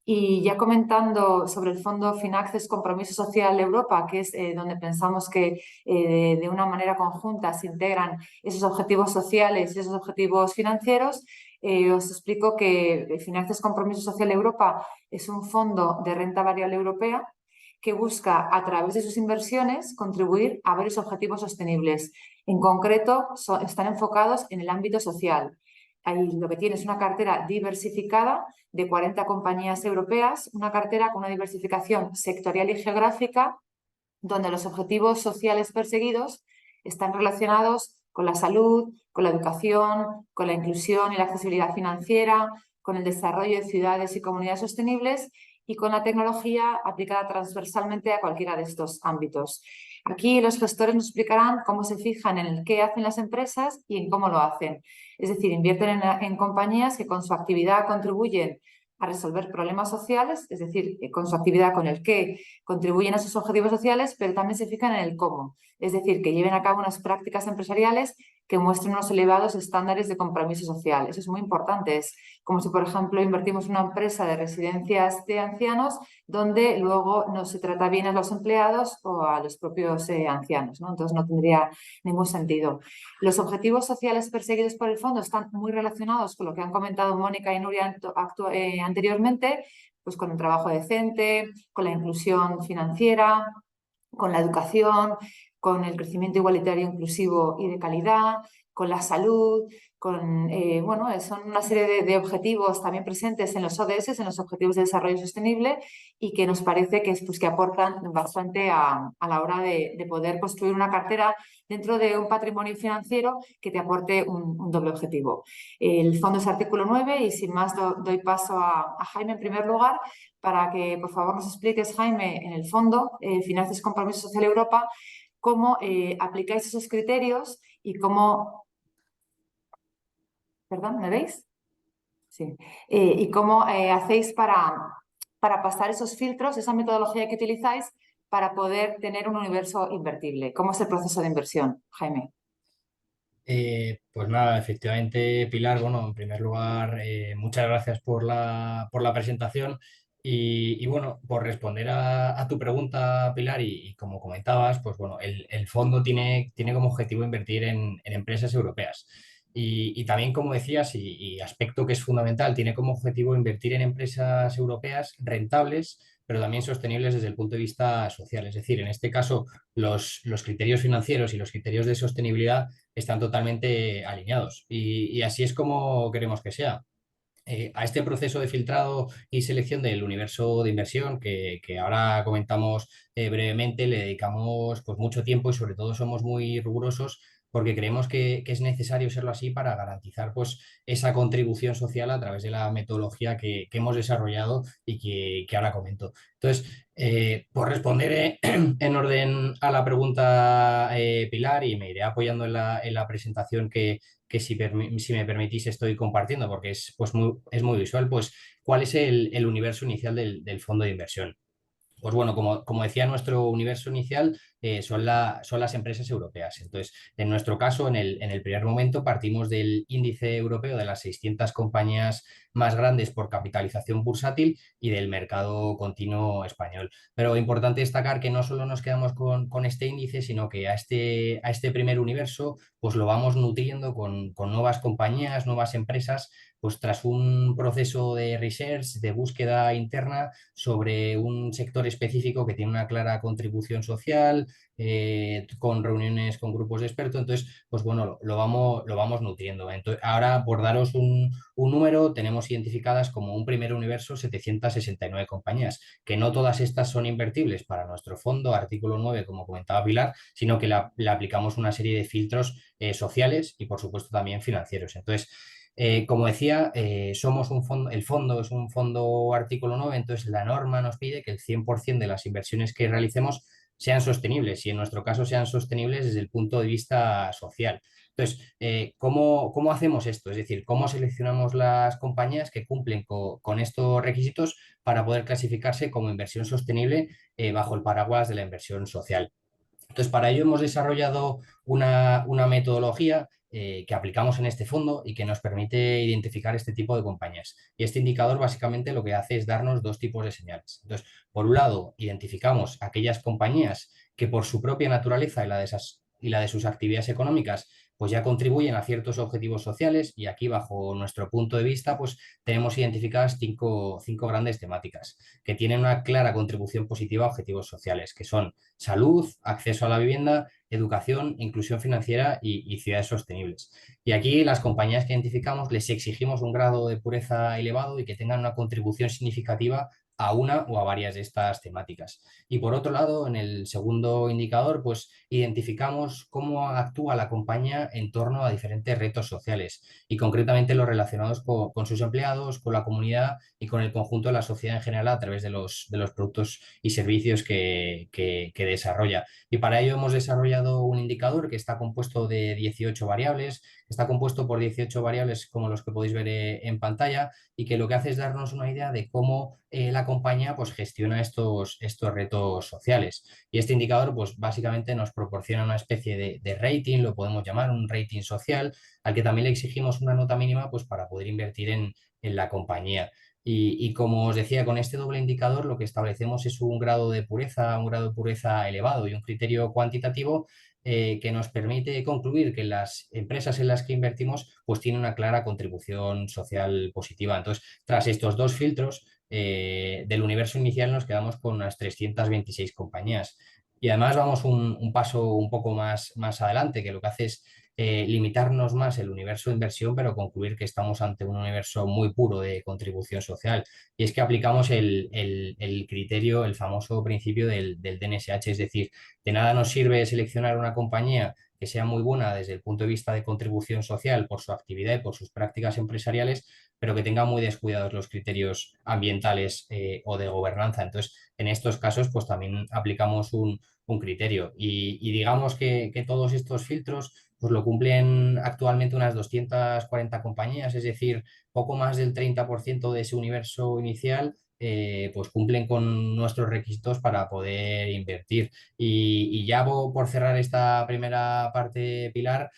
Y ya comentando sobre el fondo Finaccess Compromiso Social Europa, que es donde pensamos que de una manera conjunta se integran esos objetivos sociales y esos objetivos financieros, os explico que Finaccess Compromiso Social Europa es un fondo de renta variable europea que busca, a través de sus inversiones, contribuir a varios objetivos sostenibles. En concreto, están enfocados en el ámbito social. Ahí lo que tiene es una cartera diversificada de 40 compañías europeas, una cartera con una diversificación sectorial y geográfica, donde los objetivos sociales perseguidos están relacionados con la salud, con la educación, con la inclusión y la accesibilidad financiera, con el desarrollo de ciudades y comunidades sostenibles y con la tecnología aplicada transversalmente a cualquiera de estos ámbitos. Aquí los gestores nos explicarán cómo se fijan en el qué hacen las empresas y en cómo lo hacen. Es decir, invierten en compañías que con su actividad contribuyen a resolver problemas sociales, es decir, con su actividad con el qué contribuyen a sus objetivos sociales, pero también se fijan en el cómo, es decir, que lleven a cabo unas prácticas empresariales que muestren unos elevados estándares de compromiso social. Eso es muy importante. Es como si, por ejemplo, invertimos en una empresa de residencias de ancianos donde luego no se trata bien a los empleados o a los propios ancianos, ¿no? Entonces no tendría ningún sentido. Los objetivos sociales perseguidos por el fondo están muy relacionados con lo que han comentado Mónica y Nuria anteriormente, pues con el trabajo decente, con la inclusión financiera, con la educación, con el crecimiento igualitario, inclusivo y de calidad, con la salud, con, bueno, son una serie de objetivos también presentes en los ODS, en los Objetivos de Desarrollo Sostenible, y que nos parece que, pues, que aportan bastante a la hora de poder construir una cartera dentro de un patrimonio financiero que te aporte un doble objetivo. El fondo es artículo 9 y sin más doy paso a Jaime en primer lugar para que por favor nos expliques, Jaime, en el fondo Finanzas Compromiso Social Europa, cómo aplicáis esos criterios y cómo... ¿Perdón? ¿Me veis? Sí. Y cómo hacéis para pasar esos filtros, esa metodología que utilizáis para poder tener un universo invertible. ¿Cómo es el proceso de inversión, Jaime? Pues nada, efectivamente, Pilar, bueno, en primer lugar, muchas gracias por la presentación y, bueno, por responder a tu pregunta, Pilar, y como comentabas, pues bueno, el fondo tiene como objetivo invertir en empresas europeas. Y también, como decías, y aspecto que es fundamental, tiene como objetivo invertir en empresas europeas rentables, pero también sostenibles desde el punto de vista social. Es decir, en este caso, los criterios financieros y los criterios de sostenibilidad están totalmente alineados y así es como queremos que sea. A este proceso de filtrado y selección del universo de inversión que ahora comentamos brevemente, le dedicamos pues, mucho tiempo y sobre todo somos muy rigurosos porque creemos que es necesario serlo así para garantizar pues, esa contribución social a través de la metodología que hemos desarrollado y que ahora comento. Entonces, por responder en orden a la pregunta, Pilar, y me iré apoyando en la presentación que si me permitís estoy compartiendo, porque es, pues es muy visual, pues cuál es el universo inicial del fondo de inversión. Pues bueno, como decía, nuestro universo inicial son las empresas europeas. Entonces, en nuestro caso, en el primer momento partimos del índice europeo de las 600 compañías más grandes por capitalización bursátil y del mercado continuo español. Pero importante destacar que no solo nos quedamos con este índice, sino que a este primer universo pues lo vamos nutriendo con nuevas compañías, nuevas empresas, pues tras un proceso de research, de búsqueda interna sobre un sector específico que tiene una clara contribución social, con reuniones con grupos de expertos. Entonces, pues bueno, lo vamos nutriendo. Entonces, ahora, por daros un número, tenemos identificadas como un primer universo 769 compañías, que no todas estas son invertibles para nuestro fondo, artículo 9 como comentaba Pilar, sino que le aplicamos una serie de filtros sociales y, por supuesto, también financieros. Entonces, como decía, somos un fondo, el fondo es un fondo artículo 9, entonces la norma nos pide que el 100% de las inversiones que realicemos sean sostenibles y en nuestro caso sean sostenibles desde el punto de vista social. Entonces, ¿cómo hacemos esto? Es decir, ¿cómo seleccionamos las compañías que cumplen con estos requisitos para poder clasificarse como inversión sostenible bajo el paraguas de la inversión social? Entonces, para ello hemos desarrollado una metodología que aplicamos en este fondo y que nos permite identificar este tipo de compañías. Y este indicador básicamente lo que hace es darnos dos tipos de señales. Entonces, por un lado, identificamos aquellas compañías que por su propia naturaleza y la de sus actividades económicas pues ya contribuyen a ciertos objetivos sociales y aquí bajo nuestro punto de vista pues tenemos identificadas cinco grandes temáticas que tienen una clara contribución positiva a objetivos sociales, que son salud, acceso a la vivienda, educación, inclusión financiera y ciudades sostenibles. Y aquí las compañías que identificamos les exigimos un grado de pureza elevado y que tengan una contribución significativa a una o a varias de estas temáticas. Y por otro lado, en el segundo indicador, pues identificamos cómo actúa la compañía en torno a diferentes retos sociales y concretamente los relacionados con sus empleados, con la comunidad y con el conjunto de la sociedad en general a través de los productos y servicios que desarrolla. Y para ello hemos desarrollado un indicador que está compuesto de 18 variables, está compuesto por 18 variables como los que podéis ver en pantalla y que lo que hace es darnos una idea de cómo la compañía pues, gestiona estos retos sociales. Y este indicador pues, básicamente nos proporciona una especie de rating, lo podemos llamar un rating social, al que también le exigimos una nota mínima pues, para poder invertir en la compañía. Y como os decía, con este doble indicador lo que establecemos es un grado de pureza elevado y un criterio cuantitativo que nos permite concluir que las empresas en las que invertimos pues tienen una clara contribución social positiva. Entonces, tras estos dos filtros, del universo inicial nos quedamos con unas 326 compañías. Y además vamos un paso un poco más adelante, que lo que hace es limitarnos más el universo de inversión, pero concluir que estamos ante un universo muy puro de contribución social. Y es que aplicamos el criterio, el famoso principio del DNSH, es decir, de nada nos sirve seleccionar una compañía que sea muy buena desde el punto de vista de contribución social por su actividad y por sus prácticas empresariales, pero que tenga muy descuidados los criterios ambientales o de gobernanza. Entonces, en estos casos, pues también aplicamos un criterio. Y digamos que todos estos filtros pues lo cumplen actualmente unas 240 compañías, es decir, poco más del 30% de ese universo inicial, pues cumplen con nuestros requisitos para poder invertir. Y ya por cerrar esta primera parte, Pilar,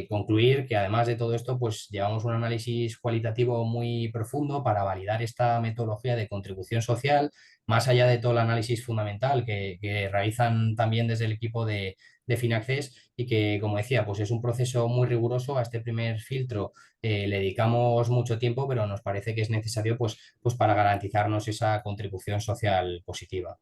concluir que además de todo esto, pues llevamos un análisis cualitativo muy profundo para validar esta metodología de contribución social, más allá de todo el análisis fundamental que realizan también desde el equipo de Finaccess y que, como decía, pues es un proceso muy riguroso. A este primer filtro le dedicamos mucho tiempo, pero nos parece que es necesario pues para garantizarnos esa contribución social positiva.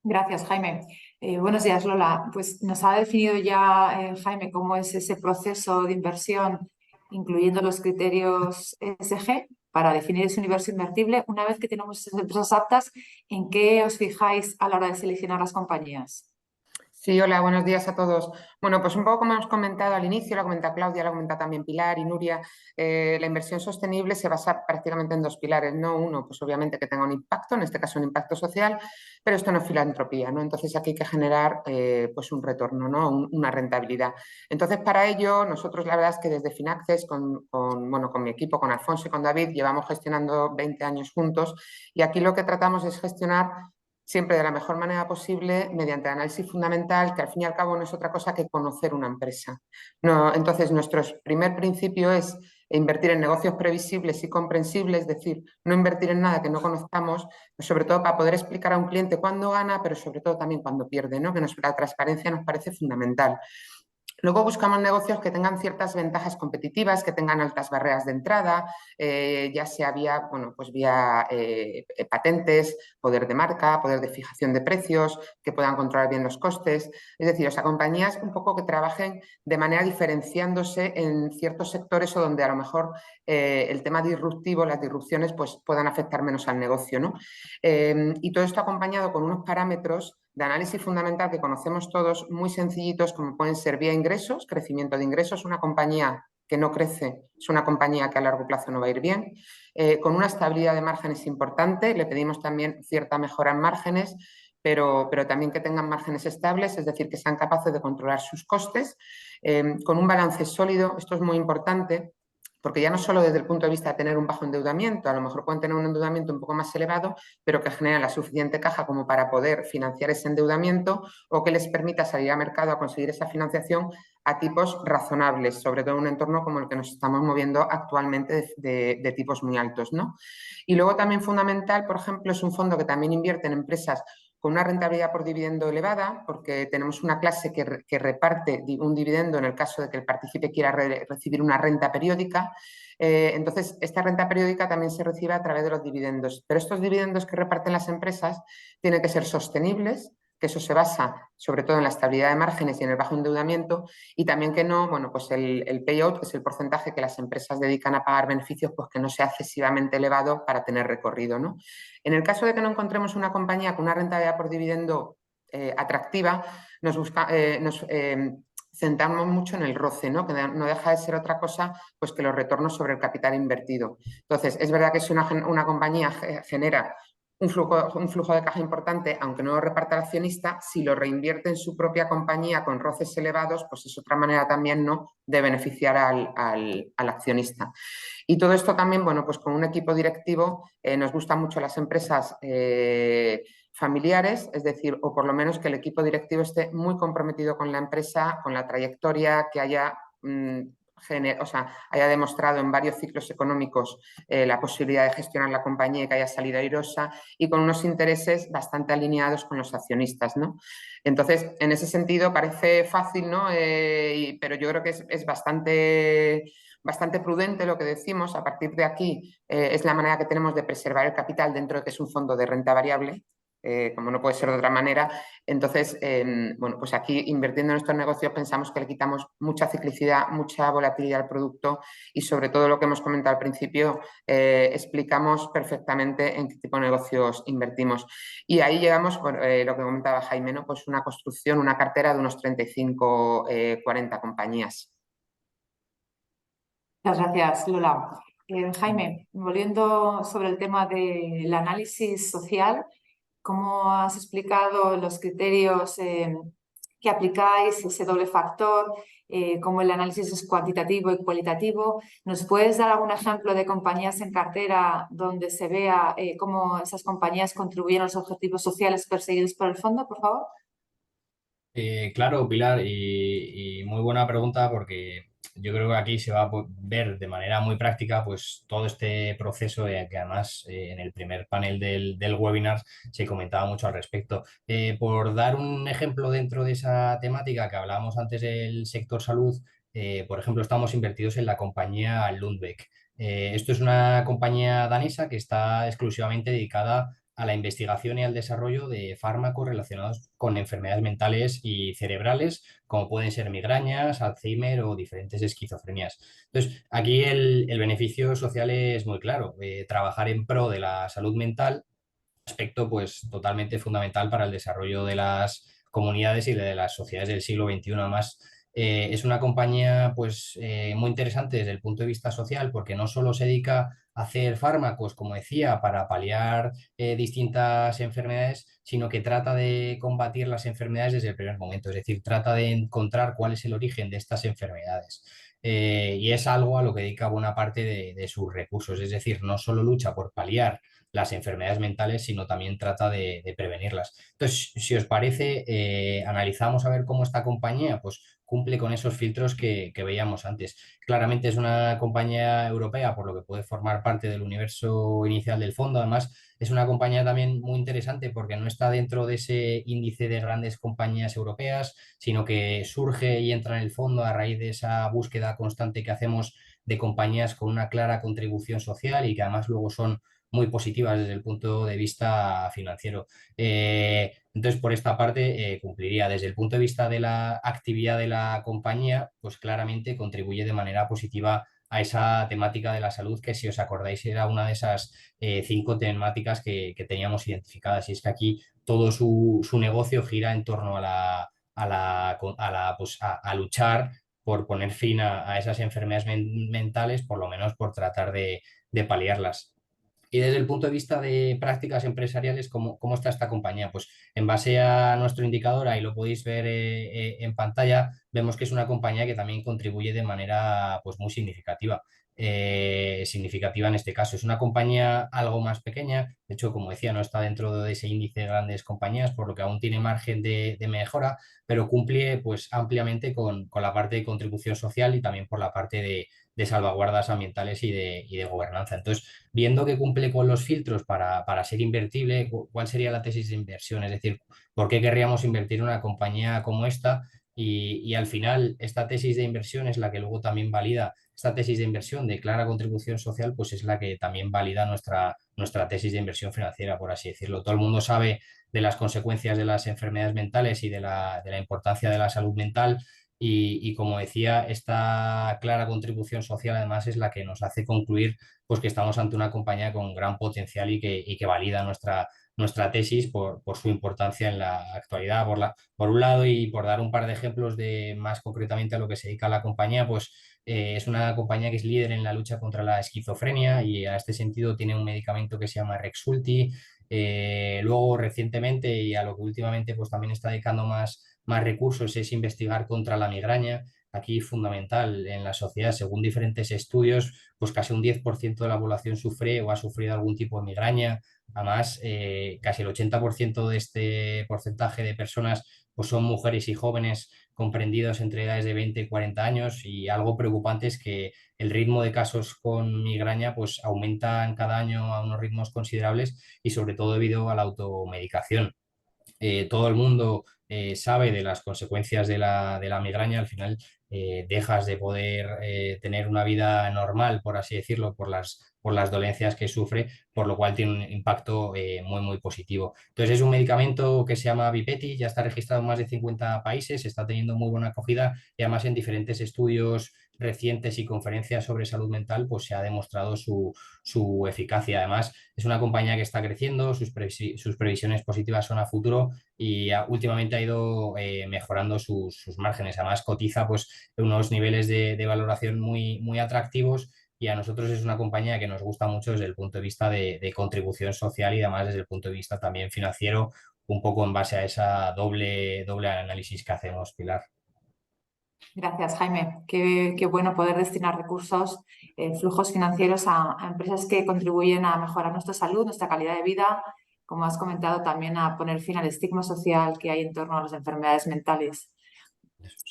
Gracias, Jaime. Buenos días, Lola. Pues nos ha definido ya Jaime cómo es ese proceso de inversión, incluyendo los criterios ESG, para definir ese universo invertible. Una vez que tenemos esas empresas aptas, ¿en qué os fijáis a la hora de seleccionar las compañías? Sí, hola, buenos días a todos. Bueno, pues un poco como hemos comentado al inicio, lo ha comentado Claudia, lo ha comentado también Pilar y Nuria, la inversión sostenible se basa prácticamente en dos pilares, ¿no? Uno, pues obviamente que tenga un impacto, en este caso un impacto social, pero esto no es filantropía, ¿no? Entonces aquí hay que generar pues un retorno, ¿no? Una rentabilidad. Entonces para ello nosotros la verdad es que desde Finaccess con mi equipo, con Alfonso y con David, llevamos gestionando 20 años juntos y aquí lo que tratamos es gestionar siempre de la mejor manera posible mediante análisis fundamental, que al fin y al cabo no es otra cosa que conocer una empresa. No, entonces, nuestro primer principio es invertir en negocios previsibles y comprensibles, es decir, no invertir en nada que no conozcamos, sobre todo para poder explicar a un cliente cuándo gana, pero sobre todo también cuándo pierde, ¿no? La transparencia nos parece fundamental. Luego buscamos negocios que tengan ciertas ventajas competitivas, que tengan altas barreras de entrada, ya sea vía patentes, poder de marca, poder de fijación de precios, que puedan controlar bien los costes. Es decir, compañías un poco que trabajen de manera diferenciándose en ciertos sectores o donde a lo mejor el tema disruptivo, las disrupciones, pues puedan afectar menos al negocio, ¿no? Y todo esto acompañado con unos parámetros de análisis fundamental que conocemos todos, muy sencillitos, como pueden ser vía ingresos, crecimiento de ingresos. Una compañía que no crece es una compañía que a largo plazo no va a ir bien. Con una estabilidad de márgenes importante, le pedimos también cierta mejora en márgenes, pero también que tengan márgenes estables, es decir, que sean capaces de controlar sus costes. Con un balance sólido, esto es muy importante, porque ya no solo desde el punto de vista de tener un bajo endeudamiento, a lo mejor pueden tener un endeudamiento un poco más elevado, pero que generen la suficiente caja como para poder financiar ese endeudamiento o que les permita salir al mercado a conseguir esa financiación a tipos razonables, sobre todo en un entorno como el que nos estamos moviendo actualmente de tipos muy altos, ¿no? Y luego también fundamental, por ejemplo, es un fondo que también invierte en empresas con una rentabilidad por dividendo elevada, porque tenemos una clase que reparte un dividendo en el caso de que el partícipe quiera recibir una renta periódica. Entonces, esta renta periódica también se recibe a través de los dividendos, pero estos dividendos que reparten las empresas tienen que ser sostenibles, que eso se basa sobre todo en la estabilidad de márgenes y en el bajo endeudamiento, y también que no, bueno, pues el payout, que es el porcentaje que las empresas dedican a pagar beneficios, pues que no sea excesivamente elevado para tener recorrido, ¿no? En el caso de que no encontremos una compañía con una rentabilidad por dividendo atractiva, nos centramos mucho en el ROCE, ¿no? Que no deja de ser otra cosa pues que los retornos sobre el capital invertido. Entonces, es verdad que si una compañía genera un flujo de caja importante, aunque no lo reparta el accionista, si lo reinvierte en su propia compañía con roces elevados, pues es otra manera también, ¿no?, de beneficiar al accionista. Y todo esto también, bueno, pues con un equipo directivo nos gustan mucho las empresas familiares, es decir, o por lo menos que el equipo directivo esté muy comprometido con la empresa, con la trayectoria, que haya o sea, haya demostrado en varios ciclos económicos la posibilidad de gestionar la compañía y que haya salido airosa y con unos intereses bastante alineados con los accionistas, ¿no? Entonces, en ese sentido parece fácil, ¿no? Pero yo creo que es bastante prudente lo que decimos. A partir de aquí es la manera que tenemos de preservar el capital dentro de que es un fondo de renta variable, como no puede ser de otra manera. Entonces, bueno, pues aquí invirtiendo en estos negocios pensamos que le quitamos mucha ciclicidad, mucha volatilidad al producto y sobre todo lo que hemos comentado al principio, explicamos perfectamente en qué tipo de negocios invertimos. Y ahí llegamos, por, lo que comentaba Jaime, ¿no? Pues una construcción, una cartera de unos 35, 40 compañías. Muchas gracias, Lola. Jaime, volviendo sobre el tema del análisis social, ¿cómo has explicado los criterios que aplicáis, ese doble factor, cómo el análisis es cuantitativo y cualitativo? ¿Nos puedes dar algún ejemplo de compañías en cartera donde se vea cómo esas compañías contribuyen a los objetivos sociales perseguidos por el fondo, por favor? Claro, Pilar, y muy buena pregunta porque yo creo que aquí se va a ver de manera muy práctica pues todo este proceso que además en el primer panel del webinar se comentaba mucho al respecto. Por dar un ejemplo dentro de esa temática que hablábamos antes del sector salud, por ejemplo, estamos invertidos en la compañía Lundbeck. Esto es una compañía danesa que está exclusivamente dedicada a la investigación y al desarrollo de fármacos relacionados con enfermedades mentales y cerebrales, como pueden ser migrañas, Alzheimer o diferentes esquizofrenias. Entonces, aquí el beneficio social es muy claro, trabajar en pro de la salud mental, aspecto pues totalmente fundamental para el desarrollo de las comunidades y de las sociedades del siglo XXI. Además, es una compañía pues muy interesante desde el punto de vista social porque no solo se dedica a hacer fármacos, como decía, para paliar distintas enfermedades, sino que trata de combatir las enfermedades desde el primer momento, es decir, trata de encontrar cuál es el origen de estas enfermedades. Y es algo a lo que dedica buena parte de sus recursos, es decir, no solo lucha por paliar las enfermedades mentales, sino también trata de prevenirlas. Entonces, si os parece, analizamos a ver cómo esta compañía pues, cumple con esos filtros que veíamos antes. Claramente es una compañía europea, por lo que puede formar parte del universo inicial del fondo. Además, es una compañía también muy interesante porque no está dentro de ese índice de grandes compañías europeas, sino que surge y entra en el fondo a raíz de esa búsqueda constante que hacemos de compañías con una clara contribución social y que además luego son muy positivas desde el punto de vista financiero. Entonces, por esta parte, cumpliría. Desde el punto de vista de la actividad de la compañía, pues claramente contribuye de manera positiva a esa temática de la salud que, si os acordáis, era una de esas 5 temáticas que teníamos identificadas. Y es que aquí todo su negocio gira en torno a luchar por poner fin a esas enfermedades mentales, por lo menos por tratar de paliarlas. Y desde el punto de vista de prácticas empresariales, ¿cómo está esta compañía? Pues en base a nuestro indicador, ahí lo podéis ver en pantalla, vemos que es una compañía que también contribuye de manera pues, muy significativa. Significativa en este caso. Es una compañía algo más pequeña, de hecho, como decía, no está dentro de ese índice de grandes compañías, por lo que aún tiene margen de mejora, pero cumple pues, ampliamente con la parte de contribución social y también por la parte de salvaguardas ambientales y de gobernanza. Entonces, viendo que cumple con los filtros para ser invertible, ¿cuál sería la tesis de inversión? Es decir, ¿por qué querríamos invertir en una compañía como esta? Y al final, esta tesis de inversión es la que luego también valida, esta tesis de inversión de clara contribución social, pues es la que también valida nuestra tesis de inversión financiera, por así decirlo. Todo el mundo sabe de las consecuencias de las enfermedades mentales y de la importancia de la salud mental. Y como decía, esta clara contribución social además es la que nos hace concluir pues, que estamos ante una compañía con gran potencial y que valida nuestra tesis por su importancia en la actualidad. Por un lado, y por dar un par de ejemplos de más concretamente a lo que se dedica la compañía, pues es una compañía que es líder en la lucha contra la esquizofrenia y a este sentido tiene un medicamento que se llama Rexulti. Luego, recientemente y a lo que últimamente pues también está dedicando más recursos es investigar contra la migraña. aquí fundamental en la sociedad. Según diferentes estudios, pues casi un 10% de la población sufre o ha sufrido algún tipo de migraña. Además, casi el 80% de este porcentaje de personas pues son mujeres y jóvenes comprendidos entre edades de 20 y 40 años, y algo preocupante es que el ritmo de casos con migraña pues aumenta en cada año a unos ritmos considerables, y sobre todo debido a la automedicación. Todo el mundo sabe de las consecuencias de la migraña. Al final dejas de poder tener una vida normal, por así decirlo, por las dolencias que sufre, por lo cual tiene un impacto muy positivo. Entonces es un medicamento que se llama Vyepti, ya está registrado en más de 50 países, está teniendo muy buena acogida, y además en diferentes estudios recientes y conferencias sobre salud mental pues se ha demostrado su eficacia. Además, es una compañía que está creciendo, sus previsiones positivas son a futuro, y últimamente ha ido mejorando sus márgenes. Además, cotiza pues en unos niveles de valoración muy atractivos, y a nosotros es una compañía que nos gusta mucho desde el punto de vista de contribución social, y además desde el punto de vista también financiero, un poco en base a esa doble análisis que hacemos, Pilar. Gracias, Jaime. Qué bueno poder destinar recursos, flujos financieros a empresas que contribuyen a mejorar nuestra salud, nuestra calidad de vida, como has comentado, también a poner fin al estigma social que hay en torno a las enfermedades mentales.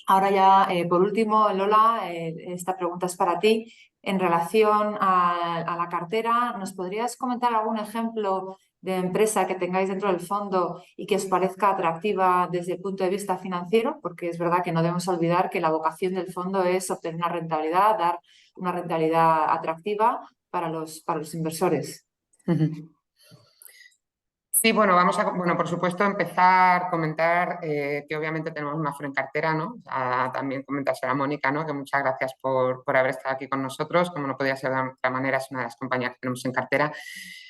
Ahora ya, por último, Lola, esta pregunta es para ti. En relación a la cartera, ¿nos podrías comentar algún ejemplo de empresa que tengáis dentro del fondo y que os parezca atractiva desde el punto de vista financiero? Porque es verdad que no debemos olvidar que la vocación del fondo es obtener una rentabilidad, dar una rentabilidad atractiva para los inversores. Sí, bueno, vamos a, bueno, por supuesto, empezar a comentar que obviamente tenemos una en cartera, ¿no? También comentarse a Mónica, ¿no? Que muchas gracias por haber estado aquí con nosotros. Como no podía ser de otra manera, es una de las compañías que tenemos en cartera.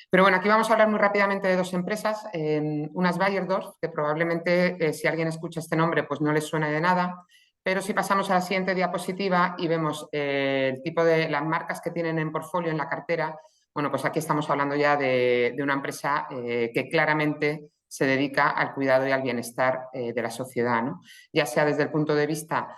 Pero bueno, aquí vamos a hablar muy rápidamente de dos empresas. Una es Bayerdorf, que probablemente si alguien escucha este nombre pues no le suena de nada. Pero si pasamos a la siguiente diapositiva y vemos el tipo de las marcas que tienen en portfolio en la cartera, bueno, pues aquí estamos hablando ya de una empresa que claramente se dedica al cuidado y al bienestar de la sociedad, ¿no? Ya sea desde el punto de vista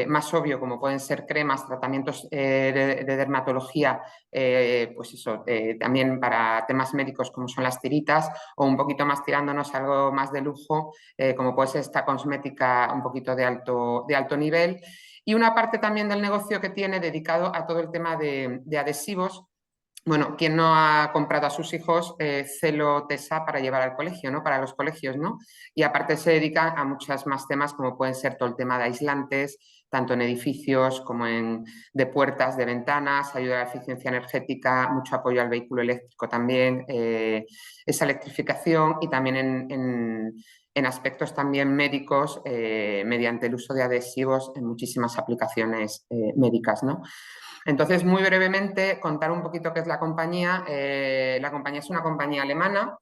más obvio, como pueden ser cremas, tratamientos de dermatología, pues eso, también para temas médicos como son las tiritas, o un poquito más tirándonos a algo más de lujo, como puede ser esta cosmética un poquito de alto nivel. Y una parte también del negocio que tiene dedicado a todo el tema de adhesivos. Bueno, ¿quién no ha comprado a sus hijos Celo Tesa para llevar al colegio, ¿no? Para los colegios, ¿no? Y aparte se dedica a muchos más temas, como pueden ser todo el tema de aislantes, tanto en edificios como de puertas, de ventanas, ayuda a la eficiencia energética, mucho apoyo al vehículo eléctrico también, esa electrificación, y también en aspectos también médicos, mediante el uso de adhesivos en muchísimas aplicaciones médicas, ¿no? Entonces, muy brevemente, contar un poquito qué es la compañía. La compañía es una compañía alemana,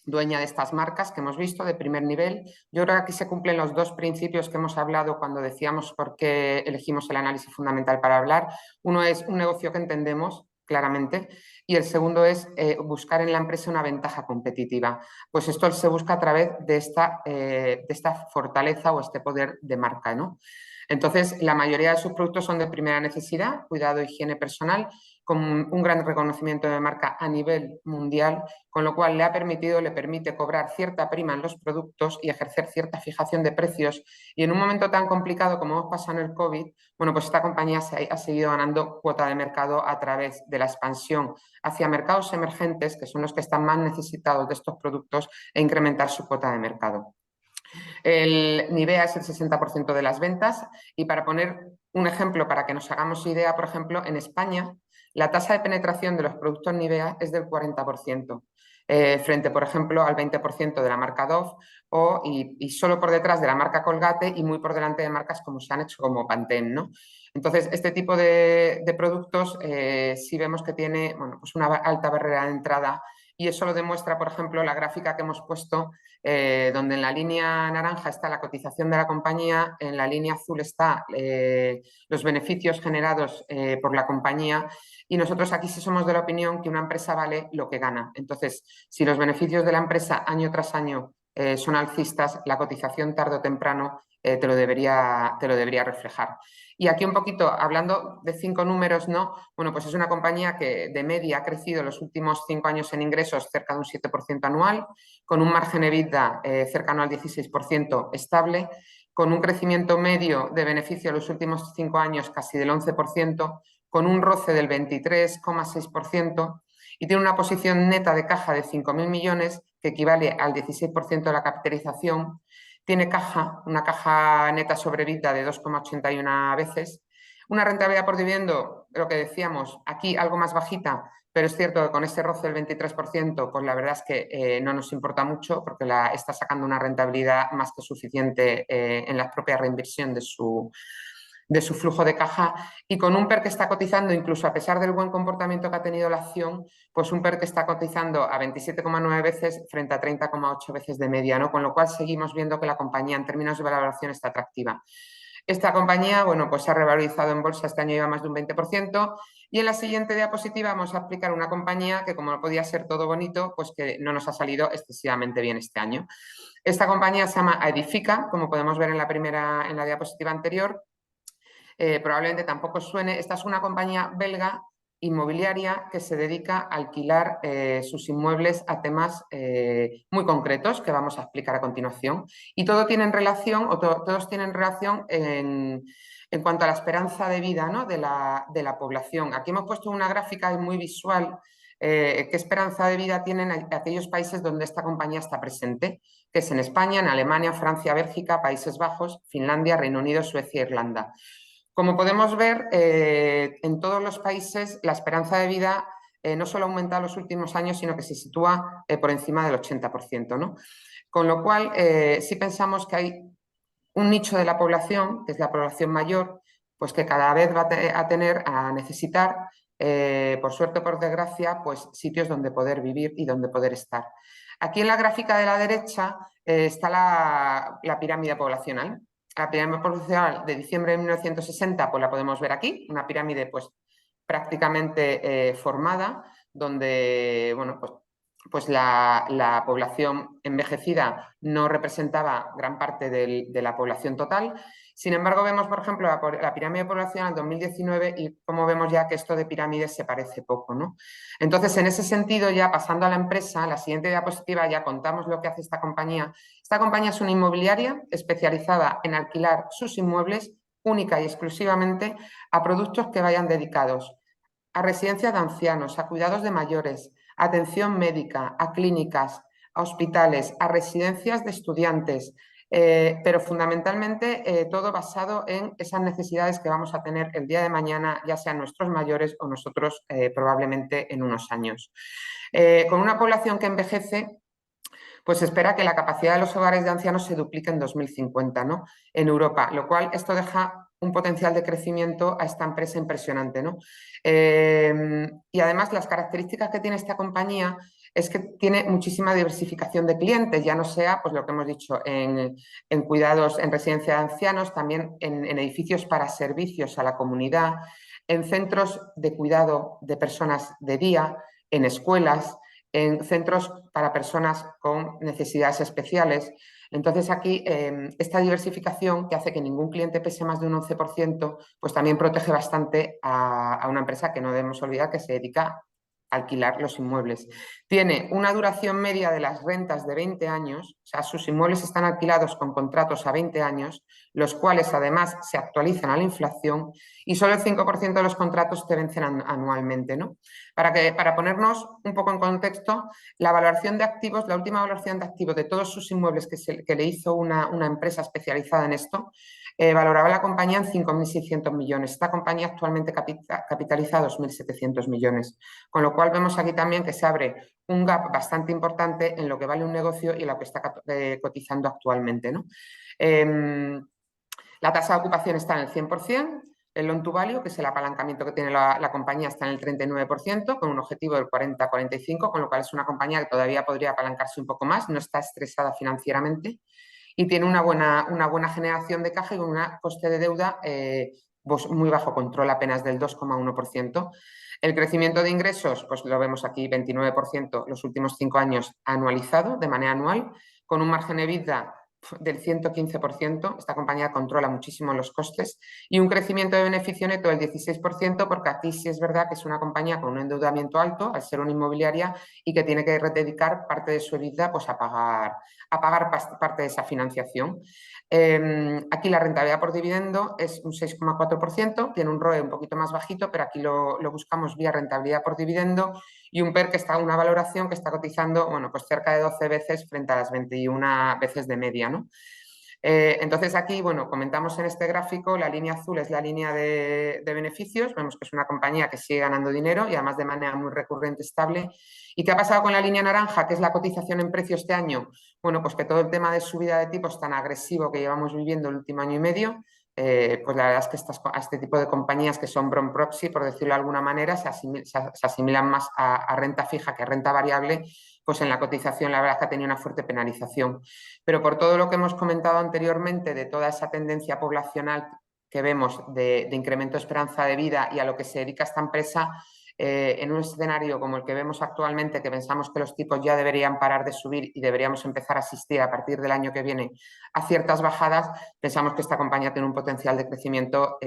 dueña de estas marcas que hemos visto de primer nivel. Yo creo que aquí se cumplen los dos principios que hemos hablado cuando decíamos por qué elegimos el análisis fundamental para hablar. Uno es un negocio que entendemos claramente, y el segundo es buscar en la empresa una ventaja competitiva. Pues esto se busca a través de esta fortaleza o este poder de marca, ¿no? Entonces, la mayoría de sus productos son de primera necesidad, cuidado e higiene personal, con un gran reconocimiento de marca a nivel mundial, con lo cual le permite cobrar cierta prima en los productos y ejercer cierta fijación de precios. Y en un momento tan complicado como hemos pasado en el COVID, bueno, pues esta compañía ha seguido ganando cuota de mercado a través de la expansión hacia mercados emergentes, que son los que están más necesitados de estos productos, e incrementar su cuota de mercado. El Nivea es el 60% de las ventas, y para poner un ejemplo, para que nos hagamos idea, por ejemplo, en España la tasa de penetración de los productos Nivea es del 40%, frente, por ejemplo, al 20% de la marca Dove y solo por detrás de la marca Colgate, y muy por delante de marcas como Sanex o como Pantene, ¿no? Entonces, este tipo de productos sí vemos que tiene, bueno, pues una alta barrera de entrada, y eso lo demuestra, por ejemplo, la gráfica que hemos puesto, donde en la línea naranja está la cotización de la compañía, en la línea azul está los beneficios generados por la compañía, y nosotros aquí sí somos de la opinión que una empresa vale lo que gana. Entonces, si los beneficios de la empresa año tras año son alcistas, la cotización tarde o temprano te lo debería reflejar. Y aquí un poquito, hablando de 5 números, ¿no? Bueno, pues es una compañía que de media ha crecido en los últimos 5 años en ingresos cerca de un 7% anual, con un margen EBITDA cercano al 16% estable, con un crecimiento medio de beneficio en los últimos 5 años casi del 11%, con un ROCE del 23,6% y tiene una posición neta de caja de 5.000 millones, que equivale al 16% de la capitalización. Tiene una caja neta sobre EBITDA de 2,81 veces, una rentabilidad por dividendo, lo que decíamos, aquí algo más bajita, pero es cierto que con ese roce del 23%, pues la verdad es que no nos importa mucho porque está sacando una rentabilidad más que suficiente en la propia reinversión de su flujo de caja, y con un PER que está cotizando, incluso a pesar del buen comportamiento que ha tenido la acción, pues un PER que está cotizando a 27,9 veces frente a 30,8 veces de media, ¿no? Con lo cual seguimos viendo que la compañía en términos de valoración está atractiva. Esta compañía, bueno, pues se ha revalorizado en bolsa este año, lleva más de un 20%, y en la siguiente diapositiva vamos a explicar una compañía que, como no podía ser todo bonito, pues que no nos ha salido excesivamente bien este año. Esta compañía se llama Aedifica, como podemos ver en la diapositiva anterior. Probablemente tampoco suene. Esta es una compañía belga inmobiliaria que se dedica a alquilar sus inmuebles a temas muy concretos que vamos a explicar a continuación. Y todo tienen relación, todos tienen relación en cuanto a la esperanza de vida, ¿no? de la población. Aquí hemos puesto una gráfica muy visual. ¿Qué esperanza de vida tienen aquellos países donde esta compañía está presente? Que es en España, en Alemania, Francia, Bélgica, Países Bajos, Finlandia, Reino Unido, Suecia e Irlanda. Como podemos ver, en todos los países la esperanza de vida no solo ha aumentado en los últimos años, sino que se sitúa por encima del 80%, ¿no? Con lo cual, sí pensamos que hay un nicho de la población, que es la población mayor, pues que cada vez va a necesitar, por suerte o por desgracia, pues sitios donde poder vivir y donde poder estar. Aquí en la gráfica de la derecha está la pirámide poblacional. La pirámide poblacional de diciembre de 1960, pues la podemos ver aquí, una pirámide pues prácticamente formada, donde, bueno, pues la población envejecida no representaba gran parte de la población total. Sin embargo, vemos, por ejemplo, la pirámide poblacional 2019 y como vemos ya que esto de pirámides se parece poco, ¿no? Entonces, en ese sentido, ya pasando a la empresa, la siguiente diapositiva ya contamos lo que hace esta compañía. Esta compañía es una inmobiliaria especializada en alquilar sus inmuebles única y exclusivamente a productos que vayan dedicados a residencias de ancianos, a cuidados de mayores, a atención médica, a clínicas, a hospitales, a residencias de estudiantes, pero fundamentalmente todo basado en esas necesidades que vamos a tener el día de mañana, ya sean nuestros mayores o nosotros probablemente en unos años. Con una población que envejece, pues se espera que la capacidad de los hogares de ancianos se duplique en 2050, ¿no? En Europa, lo cual esto deja un potencial de crecimiento a esta empresa impresionante, ¿no? Y además las características que tiene esta compañía es que tiene muchísima diversificación de clientes, ya no sea, pues lo que hemos dicho, en cuidados, en residencia de ancianos, también en edificios para servicios a la comunidad, en centros de cuidado de personas de día, en escuelas, en centros para personas con necesidades especiales. Entonces aquí esta diversificación que hace que ningún cliente pese más de un 11%, pues también protege bastante a una empresa que no debemos olvidar que se dedica a alquilar los inmuebles. Tiene una duración media de las rentas de 20 años, o sea, sus inmuebles están alquilados con contratos a 20 años, los cuales además se actualizan a la inflación y solo el 5% de los contratos te vencen anualmente, ¿no? Para ponernos un poco en contexto, la valoración de activos, la última valoración de activos de todos sus inmuebles que le hizo una empresa especializada en esto, valoraba la compañía en 5.600 millones. Esta compañía actualmente capitaliza 2.700 millones. Con lo cual vemos aquí también que se abre un gap bastante importante en lo que vale un negocio y lo que está cotizando actualmente, ¿no? La tasa de ocupación está en el 100%. El loan to value, que es el apalancamiento que tiene la compañía, está en el 39%, con un objetivo del 40-45%, con lo cual es una compañía que todavía podría apalancarse un poco más, no está estresada financieramente y tiene una buena generación de caja y un coste de deuda pues muy bajo control, apenas del 2,1%. El crecimiento de ingresos, pues lo vemos aquí, 29% los últimos 5 años anualizado, de manera anual, con un margen EBITDA del 115%, esta compañía controla muchísimo los costes, y un crecimiento de beneficio neto del 16%, porque aquí sí es verdad que es una compañía con un endeudamiento alto, al ser una inmobiliaria, y que tiene que dedicar parte de su EBITDA pues, a pagar parte de esa financiación. Aquí la rentabilidad por dividendo es un 6,4%, tiene un ROE un poquito más bajito, pero aquí lo buscamos vía rentabilidad por dividendo, y un PER que está una valoración que está cotizando, bueno, pues cerca de 12 veces frente a las 21 veces de media, ¿no? Entonces aquí, bueno, comentamos en este gráfico, la línea azul es la línea de beneficios, vemos que es una compañía que sigue ganando dinero y además de manera muy recurrente, estable. ¿Y qué ha pasado con la línea naranja, que es la cotización en precio este año? Bueno, pues que todo el tema de subida de tipos tan agresivo que llevamos viviendo el último año y medio, pues la verdad es que a este tipo de compañías que son bond proxy, por decirlo de alguna manera, se asimilan más a renta fija que a renta variable, pues en la cotización la verdad es que ha tenido una fuerte penalización. Pero por todo lo que hemos comentado anteriormente de toda esa tendencia poblacional que vemos de incremento de esperanza de vida y a lo que se dedica esta empresa, en un escenario como el que vemos actualmente, que pensamos que los tipos ya deberían parar de subir y deberíamos empezar a asistir a partir del año que viene a ciertas bajadas, pensamos que esta compañía tiene un potencial de crecimiento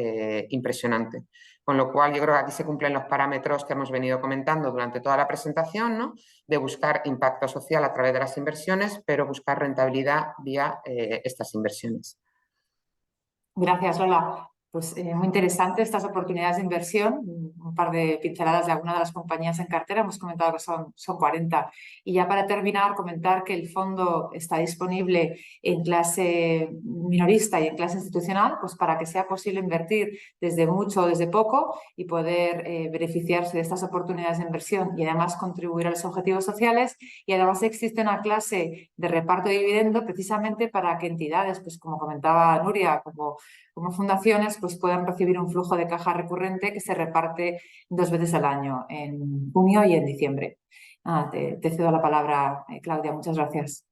impresionante. Con lo cual yo creo que aquí se cumplen los parámetros que hemos venido comentando durante toda la presentación, ¿no? De buscar impacto social a través de las inversiones, pero buscar rentabilidad vía estas inversiones. Gracias, Lola. Pues muy interesante estas oportunidades de inversión. Un par de pinceladas de alguna de las compañías en cartera. Hemos comentado que son 40. Y ya para terminar, comentar que el fondo está disponible en clase minorista y en clase institucional, pues para que sea posible invertir desde mucho o desde poco y poder beneficiarse de estas oportunidades de inversión y además contribuir a los objetivos sociales. Y además existe una clase de reparto de dividendo precisamente para que entidades, pues como comentaba Nuria, como fundaciones, pues puedan recibir un flujo de caja recurrente que se reparte 2 veces al año, en junio y en diciembre. Te cedo la palabra, Claudia. Muchas gracias.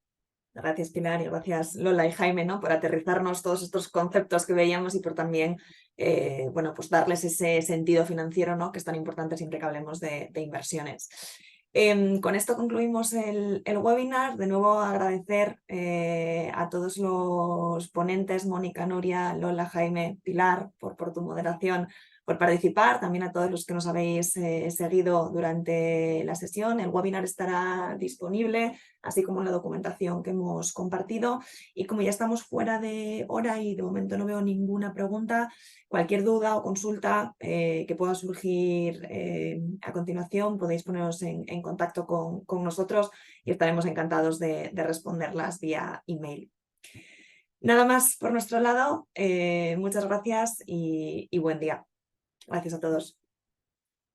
Gracias, Pilar, y gracias, Lola y Jaime, ¿no? Por aterrizarnos todos estos conceptos que veíamos y por también bueno, pues darles ese sentido financiero, ¿no? Que es tan importante siempre que hablemos de inversiones. Con esto concluimos el webinar. De nuevo agradecer a todos los ponentes, Mónica, Nuria, Lola, Jaime, Pilar, por tu moderación, por participar, también a todos los que nos habéis seguido durante la sesión. El webinar estará disponible, así como la documentación que hemos compartido. Y como ya estamos fuera de hora y de momento no veo ninguna pregunta, cualquier duda o consulta que pueda surgir a continuación, podéis poneros en contacto con nosotros y estaremos encantados de responderlas vía email. Nada más por nuestro lado, muchas gracias y buen día. Gracias a todos.